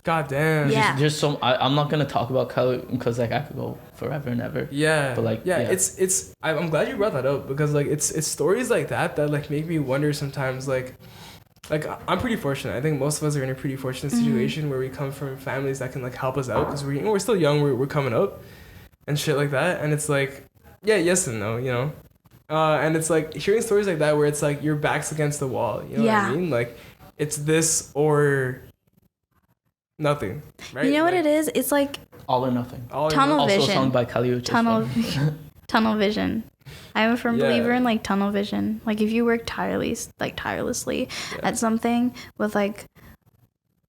God damn. Yeah. Just so I'm not gonna talk about Cali because like I could go forever and ever. Yeah. But like it's I'm glad you brought that up because like it's stories like that like make me wonder sometimes like I'm pretty fortunate. I think most of us are in a pretty fortunate situation where we come from families that can like help us out because we're still young, we're coming up and shit like that, and it's like yes and no, you know. And it's like hearing stories like that where it's like your back's against the wall, you know what I mean? Like it's this or nothing, right? You know what it is? It's like all or nothing. Tunnel vision. Also a song by Caliuches. Tunnel vision. I'm a firm believer in like tunnel vision. Like if you work tirelessly at something with like,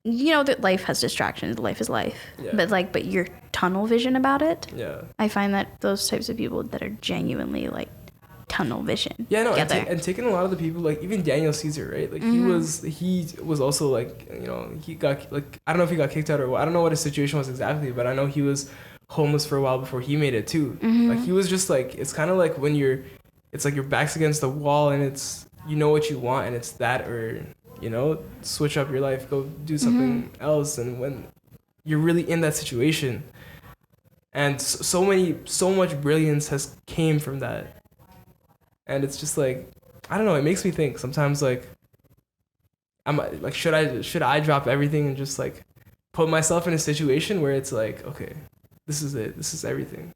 you know that life has distractions. Life is life. Yeah. But you're tunnel vision about it. Yeah. I find that those types of people that are genuinely like tunnel vision. Yeah, no, and taking a lot of the people like even Daniel Caesar, right? Like he was also like, you know, he got like, I don't know if he got kicked out or what. I don't know what his situation was exactly, but I know he was homeless for a while before he made it too. Like he was just like, it's kind of like when it's like your back's against the wall and it's, you know what you want and it's that, or, you know, switch up your life, go do something else. And when you're really in that situation and so much brilliance has came from that. And it's just like, I don't know, it makes me think sometimes like, I'm like, should I drop everything and just like put myself in a situation where it's like, okay, this is it, this is everything.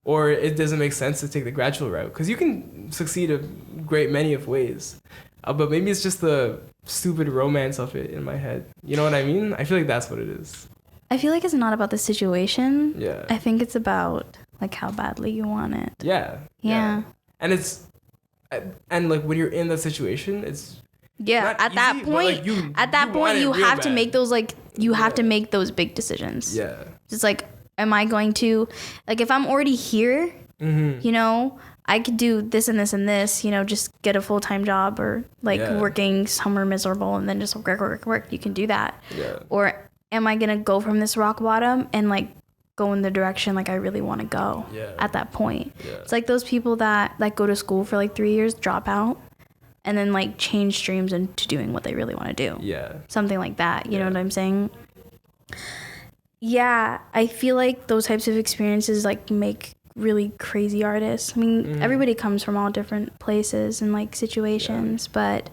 Or it doesn't make sense to take the gradual route because you can succeed a great many of ways. But maybe it's just the stupid romance of it in my head. You know what I mean? I feel like that's what it is. I feel like it's not about the situation. Yeah. I think it's about like how badly you want it. Yeah. And like when you're in that situation, it's at easy, that point you have to make those like have to make those big decisions. Yeah. It's like, am I going to like if I'm already here, you know, I could do this and this and this, you know, just get a full-time job or like working somewhere miserable and then just work. You can do that. Yeah. Or am I gonna go from this rock bottom and like go in the direction like I really want to go at that point? It's like those people that like go to school for like 3 years, drop out, and then like change streams into doing what they really want to do. Yeah. Something like that. You know what I'm saying? Yeah, I feel like those types of experiences like make really crazy artists. I mean, everybody comes from all different places and like situations, but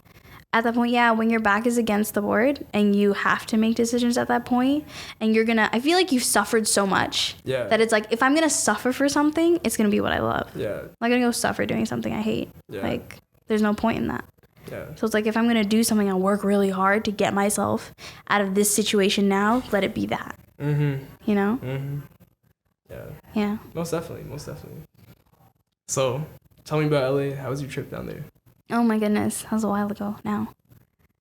at that point, when your back is against the board and you have to make decisions at that point, and I feel like you've suffered so much that it's like, if I'm going to suffer for something, it's going to be what I love. Yeah. I'm not going to go suffer doing something I hate. Yeah. Like, there's no point in that. Yeah. So it's like, if I'm going to do something, I'll work really hard to get myself out of this situation now, let it be that. You know? Yeah. Yeah. Most definitely. So, tell me about LA. How was your trip down there? Oh my goodness. That was a while ago now.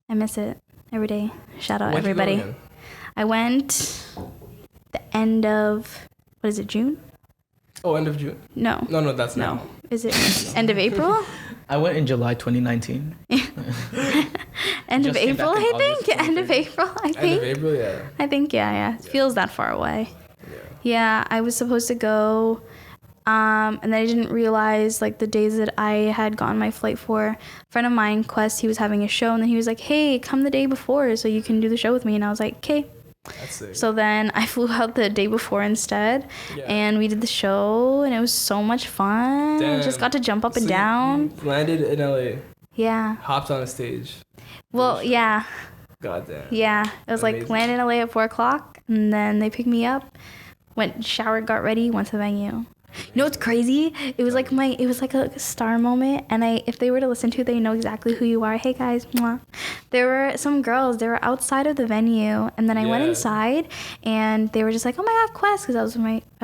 I miss it every day. Shout out everybody. I went the end of, what is it, June? Oh, end of June? No. No, that's no. now. Is it end of April? I went in July 2019. End of April, I think. End of April, I think. End of April, yeah. I think, yeah. It feels that far away. Yeah, I was supposed to go, and then I didn't realize, like, the days that I had gotten my flight for. A friend of mine, Quest, he was having a show, and then he was like, hey, come the day before so you can do the show with me. And I was like, okay. That's sick. So then I flew out the day before instead, and we did the show, and it was so much fun. Damn. Just got to jump up and down. You landed in LA. Yeah. Hopped on a stage. Well, yeah. Goddamn. Yeah. It was amazing. like landed in LA at 4 o'clock, and then they picked me up, went, showered, got ready, went to the venue. You know what's crazy? It was like a star moment, and if they were to listen to it, they know exactly who you are. Hey guys, mwah. There were some girls. They were outside of the venue, and then I went inside, and they were just like, "Oh my God, Quest," because I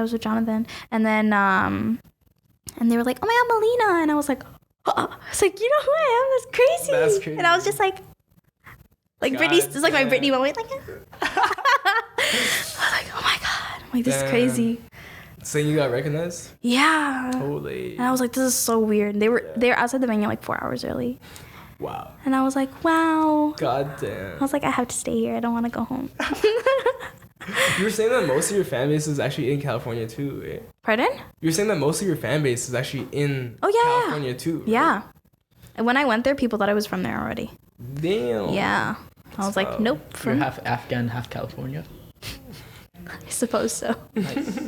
was with Jonathan, and then and they were like, "Oh my God, Mileena," and I was like, "Oh." I was like, "You know who I am? That's crazy." That's crazy. And I was just like Britney. It's like my Britney moment. Like, I was like, "Oh my God, I'm like, this is crazy." Saying you got recognized? Yeah. Totally. And I was like, this is so weird. They were outside the venue like 4 hours early. Wow. And I was like, wow. God damn. I was like, I have to stay here. I don't want to go home. You were saying that most of your fan base is actually in California too, right? Pardon? You were saying that most of your fan base is actually in California too, right? Yeah. And when I went there, people thought I was from there already. Damn. Yeah. I was like, nope. You're half Afghan, half California. I suppose so. Nice.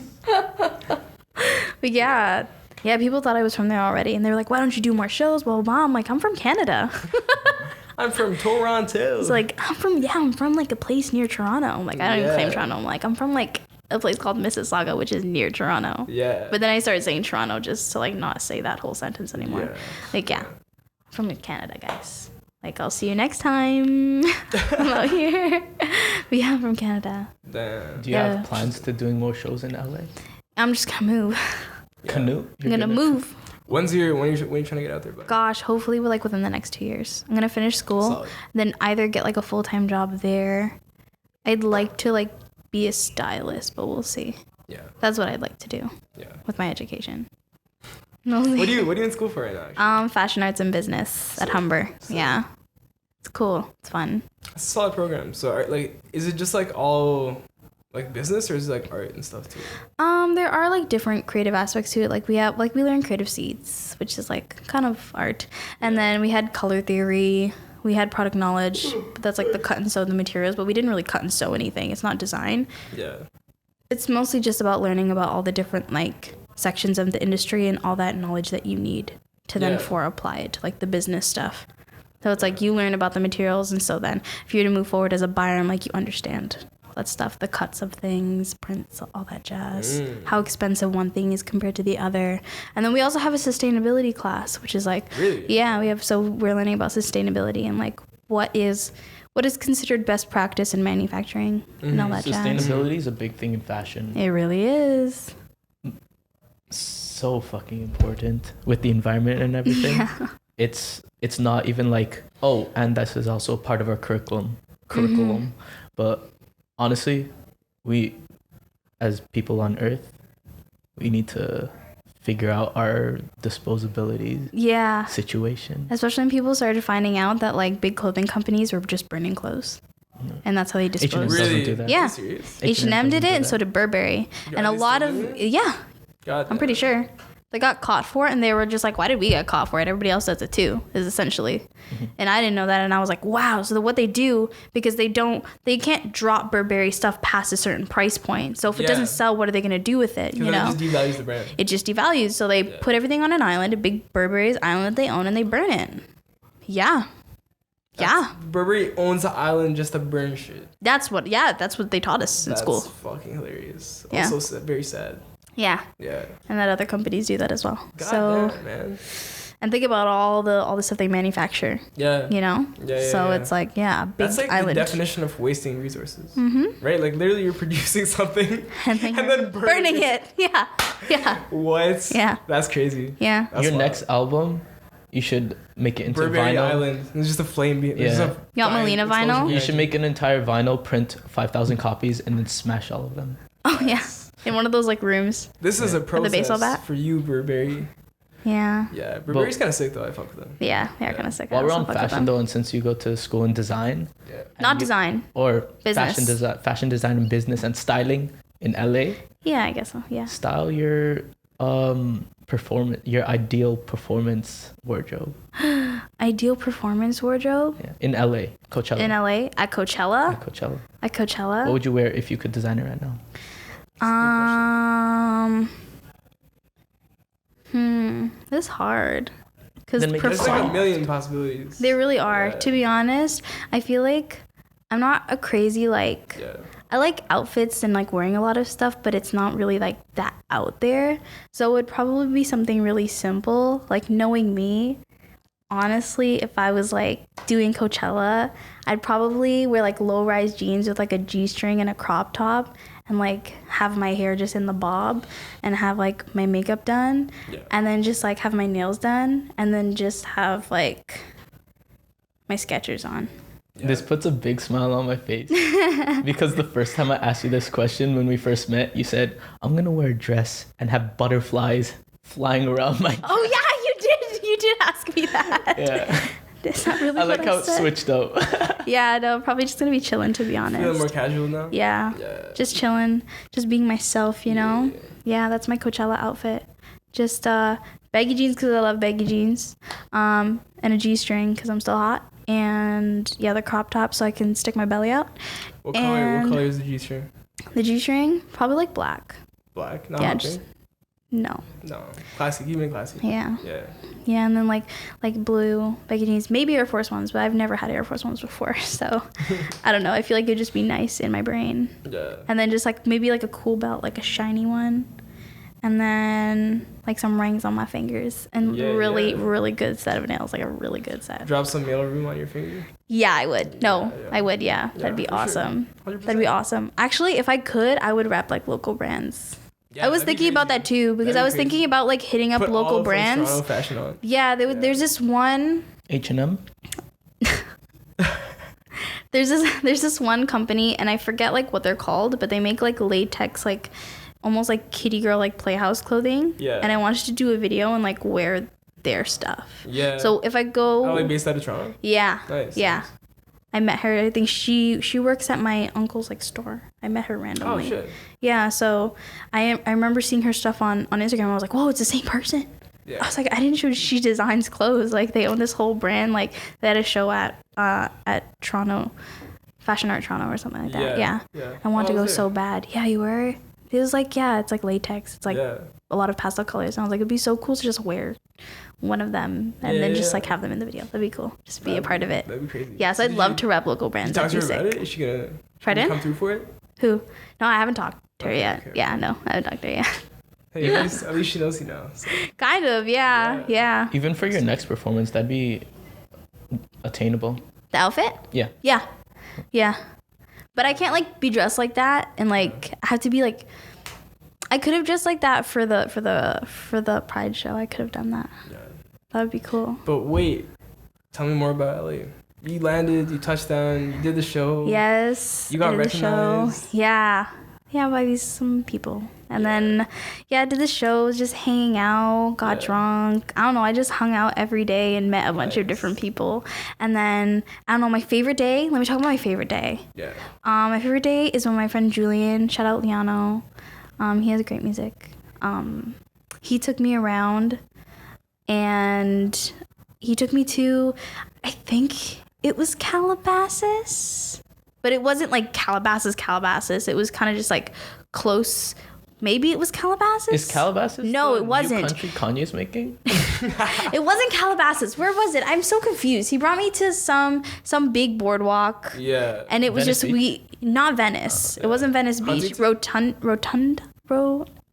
But yeah, people thought I was from there already, and they were like, "Why don't you do more shows?" Well, Mom, like, I'm from Canada. I'm from Toronto. It's like I'm from like a place near Toronto. I'm like, I don't even claim Toronto. I'm like, I'm from like a place called Mississauga, which is near Toronto. Yeah. But then I started saying Toronto just to like not say that whole sentence anymore. Yeah. Like, I'm from Canada, guys. Like, I'll see you next time. I'm out here. But yeah, I'm from Canada. Damn. Do you have plans to doing more shows in LA? I'm just gonna move. Canoe? I'm gonna move. When are you trying to get out there by? Gosh, hopefully within the next 2 years. I'm gonna finish school, Solid. then either get like a full-time job there. I'd like to like be a stylist, but we'll see. Yeah. That's what I'd like to do. Yeah. With my education. What are you in school for right now? Actually? Fashion arts and business at Humber. Yeah. It's cool. It's fun. It's a solid program. So like, is it just like all like business, or is it like art and stuff too? There are like different creative aspects to it. Like we learn creative seeds, which is like kind of art. And then we had color theory. We had product knowledge, but that's like the cut and sew the materials, but we didn't really cut and sew anything. It's not design. Yeah. It's mostly just about learning about all the different like sections of the industry and all that knowledge that you need to then apply it to like the business stuff. So it's like you learn about the materials, and so then if you're to move forward as a buyer, I'm like, you understand all that stuff, the cuts of things, prints, all that jazz, how expensive one thing is compared to the other. And then we also have a sustainability class, which is like, we're learning about sustainability and like what is considered best practice in manufacturing and all that jazz. Sustainability is a big thing in fashion. It really is. So fucking important with the environment and everything. Yeah. It's not even like, oh, and this is also part of our curriculum. But honestly, we as people on Earth, we need to figure out our disposability situation. Especially when people started finding out that like big clothing companies were just burning clothes. And that's how they dispose. H&M doesn't do that. Yeah. H&M did it, and so did Burberry. And a lot of I'm pretty sure. They got caught for it, and they were just like, why did we get caught for it? Everybody else does it too, is essentially. And I didn't know that, and I was like, wow. So what they do, because they can't drop Burberry stuff past a certain price point. So if it doesn't sell, what are they going to do with it? You know? It just devalues the brand. It just devalues. So they put everything on an island, a big Burberry's island that they own, and they burn it. Yeah. Burberry owns the island just to burn shit. That's what they taught us in school. That's fucking hilarious. Yeah. Also very sad. Yeah. And that other companies do that as well. Damn, man. And think about all the stuff they manufacture. Yeah. You know? So it's like, big island. That's like the definition of wasting resources. Right? Like literally you're producing something and then burning it. Yeah. What? Yeah. That's crazy. Yeah. That's your next album, you should make it into Burberry vinyl. Island. It's just a flame. You want Mileena vinyl? You should make an entire vinyl, print 5,000 copies, and then smash all of them. Oh yeah, in one of those like rooms. This is a process the baseball bat for you, Burberry. Yeah. Yeah, Burberry's kind of sick though. I fuck with them. Yeah, they are kind of sick. While we're on fashion though, and since you go to school in design, not design or business. fashion design and business and styling in LA. Yeah, I guess so. Yeah. Style your your ideal performance wardrobe. Ideal performance wardrobe? Yeah. In LA, Coachella. In LA? At Coachella? At Coachella. What would you wear if you could design it right now? This is hard. Because there's like a million possibilities. There really are. Yeah. To be honest, I feel like I'm not a crazy I like outfits and like wearing a lot of stuff, but it's not really like that out there. So it would probably be something really simple. Like knowing me, honestly, if I was like doing Coachella, I'd probably wear like low-rise jeans with like a G-string and a crop top and like have my hair just in the bob and have like my makeup done and then just like have my nails done and then just have like my Skechers on. Yeah. This puts a big smile on my face because the first time I asked you this question when we first met, you said, I'm going to wear a dress and have butterflies flying around my dress. Oh, yeah, you did ask me that. Yeah. That's not really I like how it switched up. Yeah, no, probably just going to be chilling, to be honest. Feeling more casual now? Yeah. Just chilling, just being myself, you know? Yeah, that's my Coachella outfit. Just baggy jeans because I love baggy jeans and a G-string because I'm still hot. And the crop top so I can stick my belly out. What color is the G-string? The G-string, probably like black. Black? Not hot pink? No. Classic. You mean classic? Yeah. Yeah, and then like blue baggy jeans, maybe Air Force Ones, but I've never had Air Force Ones before, so I don't know. I feel like it'd just be nice in my brain. Yeah. And then just like maybe like a cool belt, like a shiny one. And then like some rings on my fingers and really good set of nails, like a really good set. Drop some mail room on your finger? Yeah, I would. I would, That'd be awesome. Sure. That'd be awesome. Actually, if I could, I would rep like local brands. Yeah, I was thinking about that too because I was thinking about like hitting up local brands. Toronto fashion on. Yeah, there's this one. H&M. There's this one company and I forget like what they're called, but they make like latex like almost like kitty girl like playhouse clothing. Yeah. And I wanted to do a video and like wear their stuff. Yeah. So if I go. Oh, like based out of Toronto. Yeah. Nice. Yeah. Nice. I met her. I think she works at my uncle's like store. I met her randomly. Oh shit. Yeah. So I remember seeing her stuff on Instagram. I was like, whoa, it's the same person. Yeah. I was like, I didn't know she designs clothes. Like they own this whole brand. Like they had a show at Toronto, Fashion Art Toronto or something like that. Yeah. I wanted to go so bad. Yeah, you were. It was like, it's like latex. It's like a lot of pastel colors. And I was like, it'd be so cool to just wear one of them and then just like have them in the video. That'd be cool. Just be a part of it. That'd be crazy. Yeah, so I'd love to rep local brands. Did you talk to her about it? Is she gonna come through for it? Who? No, I haven't talked to her yet. Okay. Yeah, no, I haven't talked to her yet. Hey, at least she knows you now. So. Kind of, yeah. Even for your next performance, that'd be attainable. The outfit? Yeah. But I can't like be dressed like that and like I have to be like I could have dressed like that for the Pride show. I could have done that. Yeah. That would be cool. But wait, tell me more about LA. You landed, you touched down, you did the show. Yes. You got recognized. Yeah, by some people. And then I did the show, just hanging out, got drunk. I don't know, I just hung out every day and met a bunch of different people. And then, I don't know, my favorite day, let me talk about my favorite day. Yeah. My favorite day is when my friend Julian, shout out Liano, he has great music. He took me around and he took me to, I think it was Calabasas, but it wasn't like Calabasas. It was kind of just like close. Maybe it was Calabasas. Is Calabasas? No, it wasn't. New country Kanye's making? It wasn't Calabasas. Where was it? I'm so confused. He brought me to some big boardwalk. Yeah. And it was Venice Beach? Not Venice. It wasn't Venice Beach. Rotunda.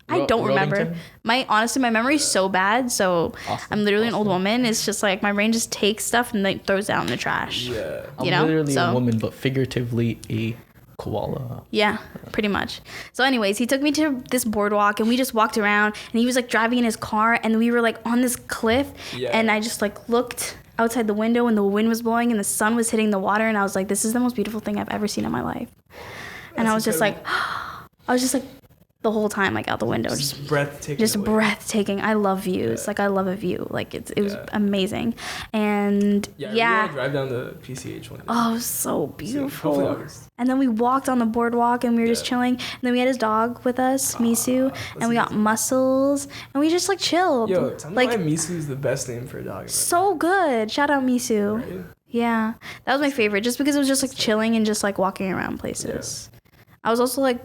I don't remember. Honestly, my memory's so bad. So I'm literally an old woman. It's just like my brain just takes stuff and like throws it out in the trash. Yeah. I'm literally a woman, but figuratively a koala. Yeah, pretty much. So anyways, he took me to this boardwalk and we just walked around and he was like driving in his car and we were like on this cliff and I just like looked outside the window and the wind was blowing and the sun was hitting the water and I was like, this is the most beautiful thing I've ever seen in my life. And I was just like, the whole time, like out the window, just breathtaking. Just breathtaking. I love views. Yeah. Like I love a view. Like it was amazing. And I really want to drive down the PCH one day. Oh, it was so beautiful. And then we walked on the boardwalk and we were just chilling. And then we had his dog with us, Misu, and we got mussels and we just like chilled. Yo, tell me why Misu is the best name for a dog. So good. Shout out Misu. Right? Yeah, that was my favorite, just because it was just like chilling and just like walking around places. Yeah. I was also like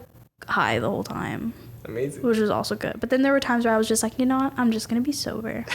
high the whole time. Amazing. Which was also good. But then there were times where I was just like, you know what? I'm just going to be sober.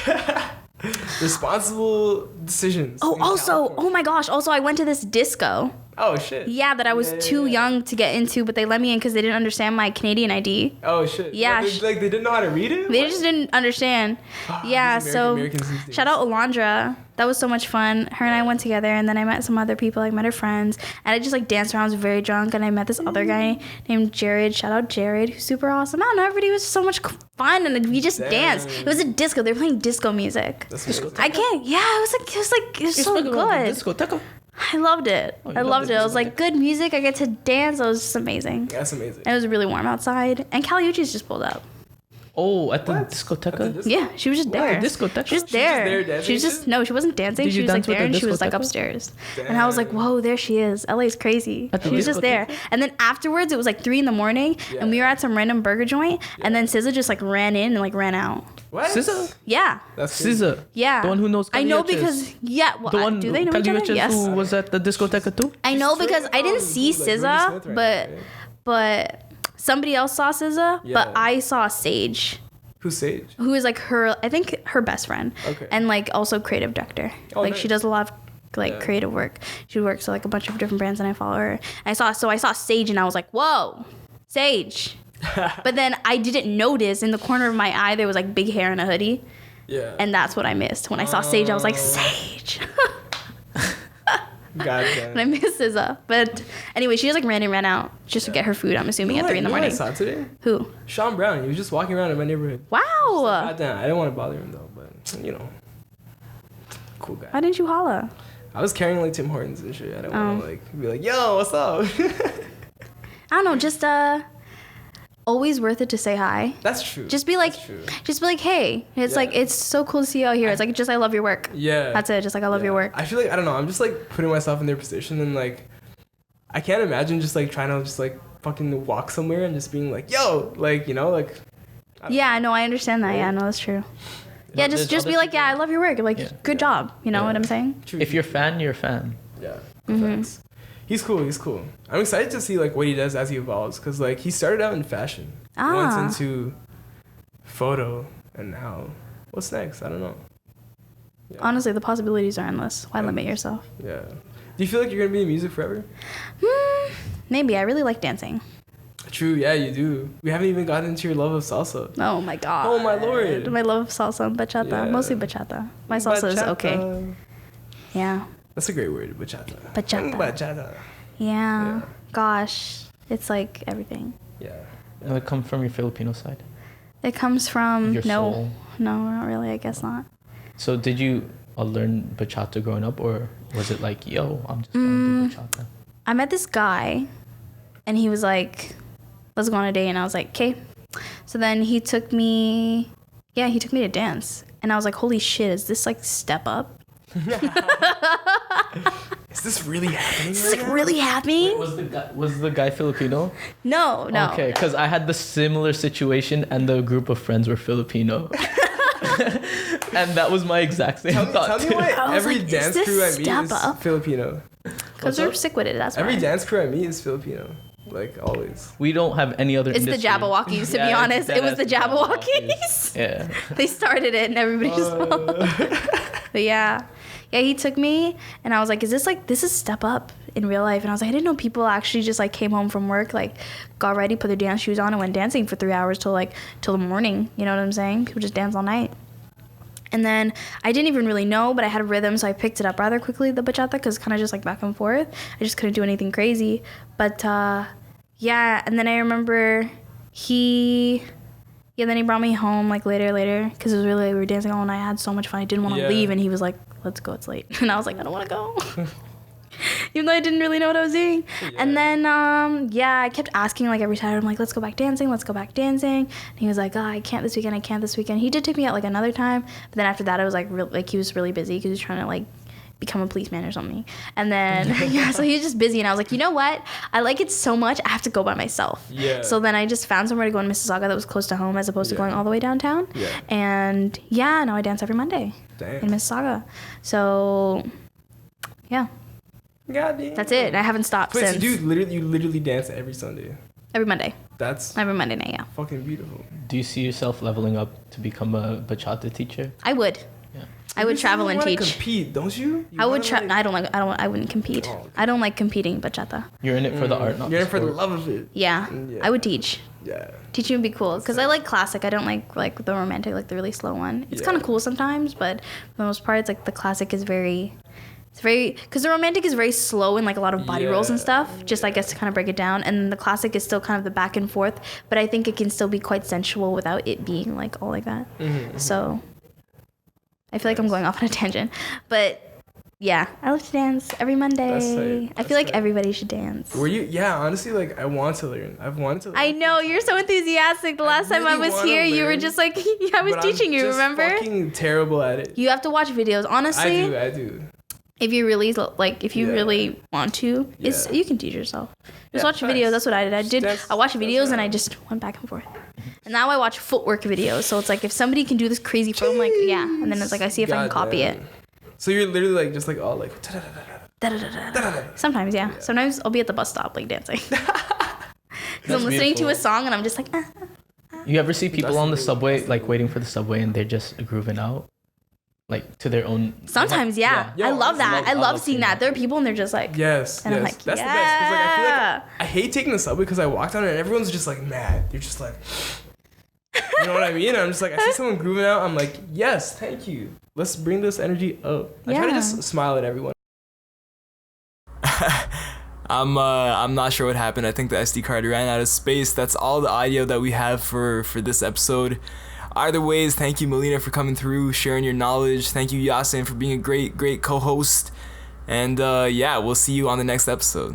Responsible decisions. Oh, also, oh my gosh. Also, I went to this disco. Oh, shit. Yeah, that I was too young to get into, but they let me in because they didn't understand my Canadian ID. Oh, shit. Yeah. They didn't know how to read it? They just didn't understand. Yeah, so shout out Alondra. That was so much fun. Her and I went together, and then I met some other people, like met her friends, and I just like danced around. I was very drunk, and I met this other guy named Jared. Shout out Jared, who's super awesome. I don't know, everybody was so much fun, and we just danced. It was a disco. They were playing disco music. I can't. Yeah, it was so good. I loved it. I loved it. It was like good music. I get to dance. It was just amazing. That's amazing. And it was really warm outside, and Caliucci's just pulled up. Oh, at the discoteca? Yeah, she was just there. Discoteca? She was there. She was just no, she wasn't dancing. She was like there, and she was like upstairs. Damn. And I was like, whoa, there she is. LA's crazy. She was just there. And then afterwards, it was like 3 a.m, and we were at some random burger joint, and then SZA just like ran in and like ran out. What? SZA? Yeah. That's SZA. Yeah. The one who knows Caliucci's. I know because well, the one do they know each other? Yes. Who was at the discoteca too? I know because I didn't see SZA, but somebody else saw SZA, but I saw Sage. Who's Sage? Who is like I think her best friend. Okay. And like also creative director. Oh, like nice. She does a lot of like creative work. She works for like a bunch of different brands, and I follow her. And I saw Sage, and I was like, whoa, Sage. But then I didn't notice in the corner of my eye there was like big hair and a hoodie. Yeah. And that's what I missed. When I saw Sage, I was like, Sage. Gotcha. And I missed SZA. But anyway, she just like ran out just to get her food, I'm assuming, at 3 a.m. I saw today? Who? Sean Brown. He was just walking around in my neighborhood. Wow. I didn't want to bother him though, but you know, cool guy. Why didn't you holla? I was carrying like Tim Hortons and shit. I didn't want to like be like, yo, what's up? I don't know, just always worth it to say hi. That's true. Just be like, hey. It's like, it's so cool to see you out here. It's like, just I love your work. Yeah. That's it. Just like I love your work. I feel like, I don't know, I'm just like putting myself in their position, and like I can't imagine just like trying to just like fucking walk somewhere and just being like, yo, like, you know, like. Yeah, no, I understand that. Yeah, no, that's true. Yeah, just be like, I love your work. Like, good job. You know what I'm saying? True. If you're a fan, you're a fan. Yeah. Thanks. He's cool. I'm excited to see like what he does as he evolves, because like he started out in fashion, went into photo, and now what's next? I don't know. Yeah. Honestly, the possibilities are endless. Why limit yourself? Yeah. Do you feel like you're gonna be in music forever? Maybe. I really like dancing. True. Yeah, you do. We haven't even gotten into your love of salsa. Oh my god. Oh my lord. My love of salsa and bachata. Yeah. Mostly bachata. My salsa is okay. Yeah. That's a great word, bachata. Bachata. Yeah. Gosh. It's like everything. Yeah. Does it come from your Filipino side? It comes from... Your soul? No, not really. I guess not. So did you learn bachata growing up, or was it like, yo, I'm just going to do bachata? I met this guy, and he was like, let's go on a date. And I was like, okay. So then he took me to dance. And I was like, holy shit, is this like Step Up? Is this really happening? Is this like really happening? Wait, was the guy Filipino? No. Okay, because I had the similar situation, and the group of friends were Filipino. And that was my exact same thought. Tell me why every dance crew I meet is Filipino. Because we're sick with it, that's why. Every dance crew I meet is Filipino. Like, always. We don't have any other industry. The Jabberwockies, to be honest. It was the Jabberwockies. Yeah. They started it, and everybody just followed. But yeah, he took me, and I was like, this is Step Up in real life. And I was like, I didn't know people actually just like came home from work, like got ready, put their dance shoes on, and went dancing for 3 hours till the morning. You know what I'm saying? People just dance all night. And then I didn't even really know, but I had a rhythm, so I picked it up rather quickly, the bachata, because kind of just like back and forth. I just couldn't do anything crazy. But yeah, and then I remember then he brought me home like later, because it was really, we were dancing all night. I had so much fun. I didn't want to leave, and he was like, let's go, it's late. And I was like, I don't want to go. even though I didn't really know what I was doing. Yeah. And then, I kept asking, like, every time, I'm like, let's go back dancing. And he was like, oh, I can't this weekend. He did take me out, like, another time. But then after that, I was, like, he was really busy because he was trying to, like, become a policeman or something. And then, so he was just busy. And I was like, you know what? I like it so much, I have to go by myself. Yeah. So then I just found somewhere to go in Mississauga that was close to home as opposed to going all the way downtown. Yeah. And, now I dance every Monday. Damn. In Mississauga. So, yeah. Goddamn. That's it. I haven't stopped since. So you literally dance every Sunday? Every Monday. That's every Monday night, yeah. Fucking beautiful. Do you see yourself leveling up to become a bachata teacher? I would. I would travel and teach. Compete, don't you? I would. I wouldn't compete. Oh, okay. I don't like competing bachata. You're in it for the art, not You're in it for the love of it. Yeah. I would teach. Yeah. Teaching would be cool because I like classic. I don't like the romantic, like the really slow one. It's kind of cool sometimes, but for the most part, it's like the classic is very. It's very because the romantic is very slow and like a lot of body rolls and stuff. Just I guess to kind of break it down, and the classic is still kind of the back and forth, but I think it can still be quite sensual without it being like all like that. Mm-hmm. So. I feel like I'm going off on a tangent, but yeah, I love to dance every Monday. I feel like everybody should dance. Were you? Yeah, honestly, like I want to learn. I've wanted to learn. I know, you're so enthusiastic. The last time I was here, you were just like, I was teaching you, remember? I'm fucking terrible at it. You have to watch videos, honestly. I do. If you really really want to, you can teach yourself. Just watch videos. That's what I did. I watched videos and I just went back and forth. And now I watch footwork videos. So it's like if somebody can do this crazy foot, I'm like, yeah. And then it's like I see if I can copy it. So you're literally like just like all like. Sometimes, yeah. Sometimes I'll be at the bus stop like dancing. Because I'm listening to a song and I'm just like. You ever see people on the subway like waiting for the subway and they're just grooving out? Like to their own. Sometimes, yeah. I love that. I love seeing that. There are people and they're just like. Yes. And I'm like, that's the best. Cause like I feel like I hate taking the subway because I walked on it and everyone's just like mad. You're just like, you know what I mean? I'm just like I see someone grooving out. I'm like, yes, thank you. Let's bring this energy up. I try to just smile at everyone. I'm not sure what happened. I think the SD card ran out of space. That's all the audio that we have for this episode. Either ways, thank you, Mileena, for coming through, sharing your knowledge. Thank you, Yasin, for being a great co-host. And we'll see you on the next episode.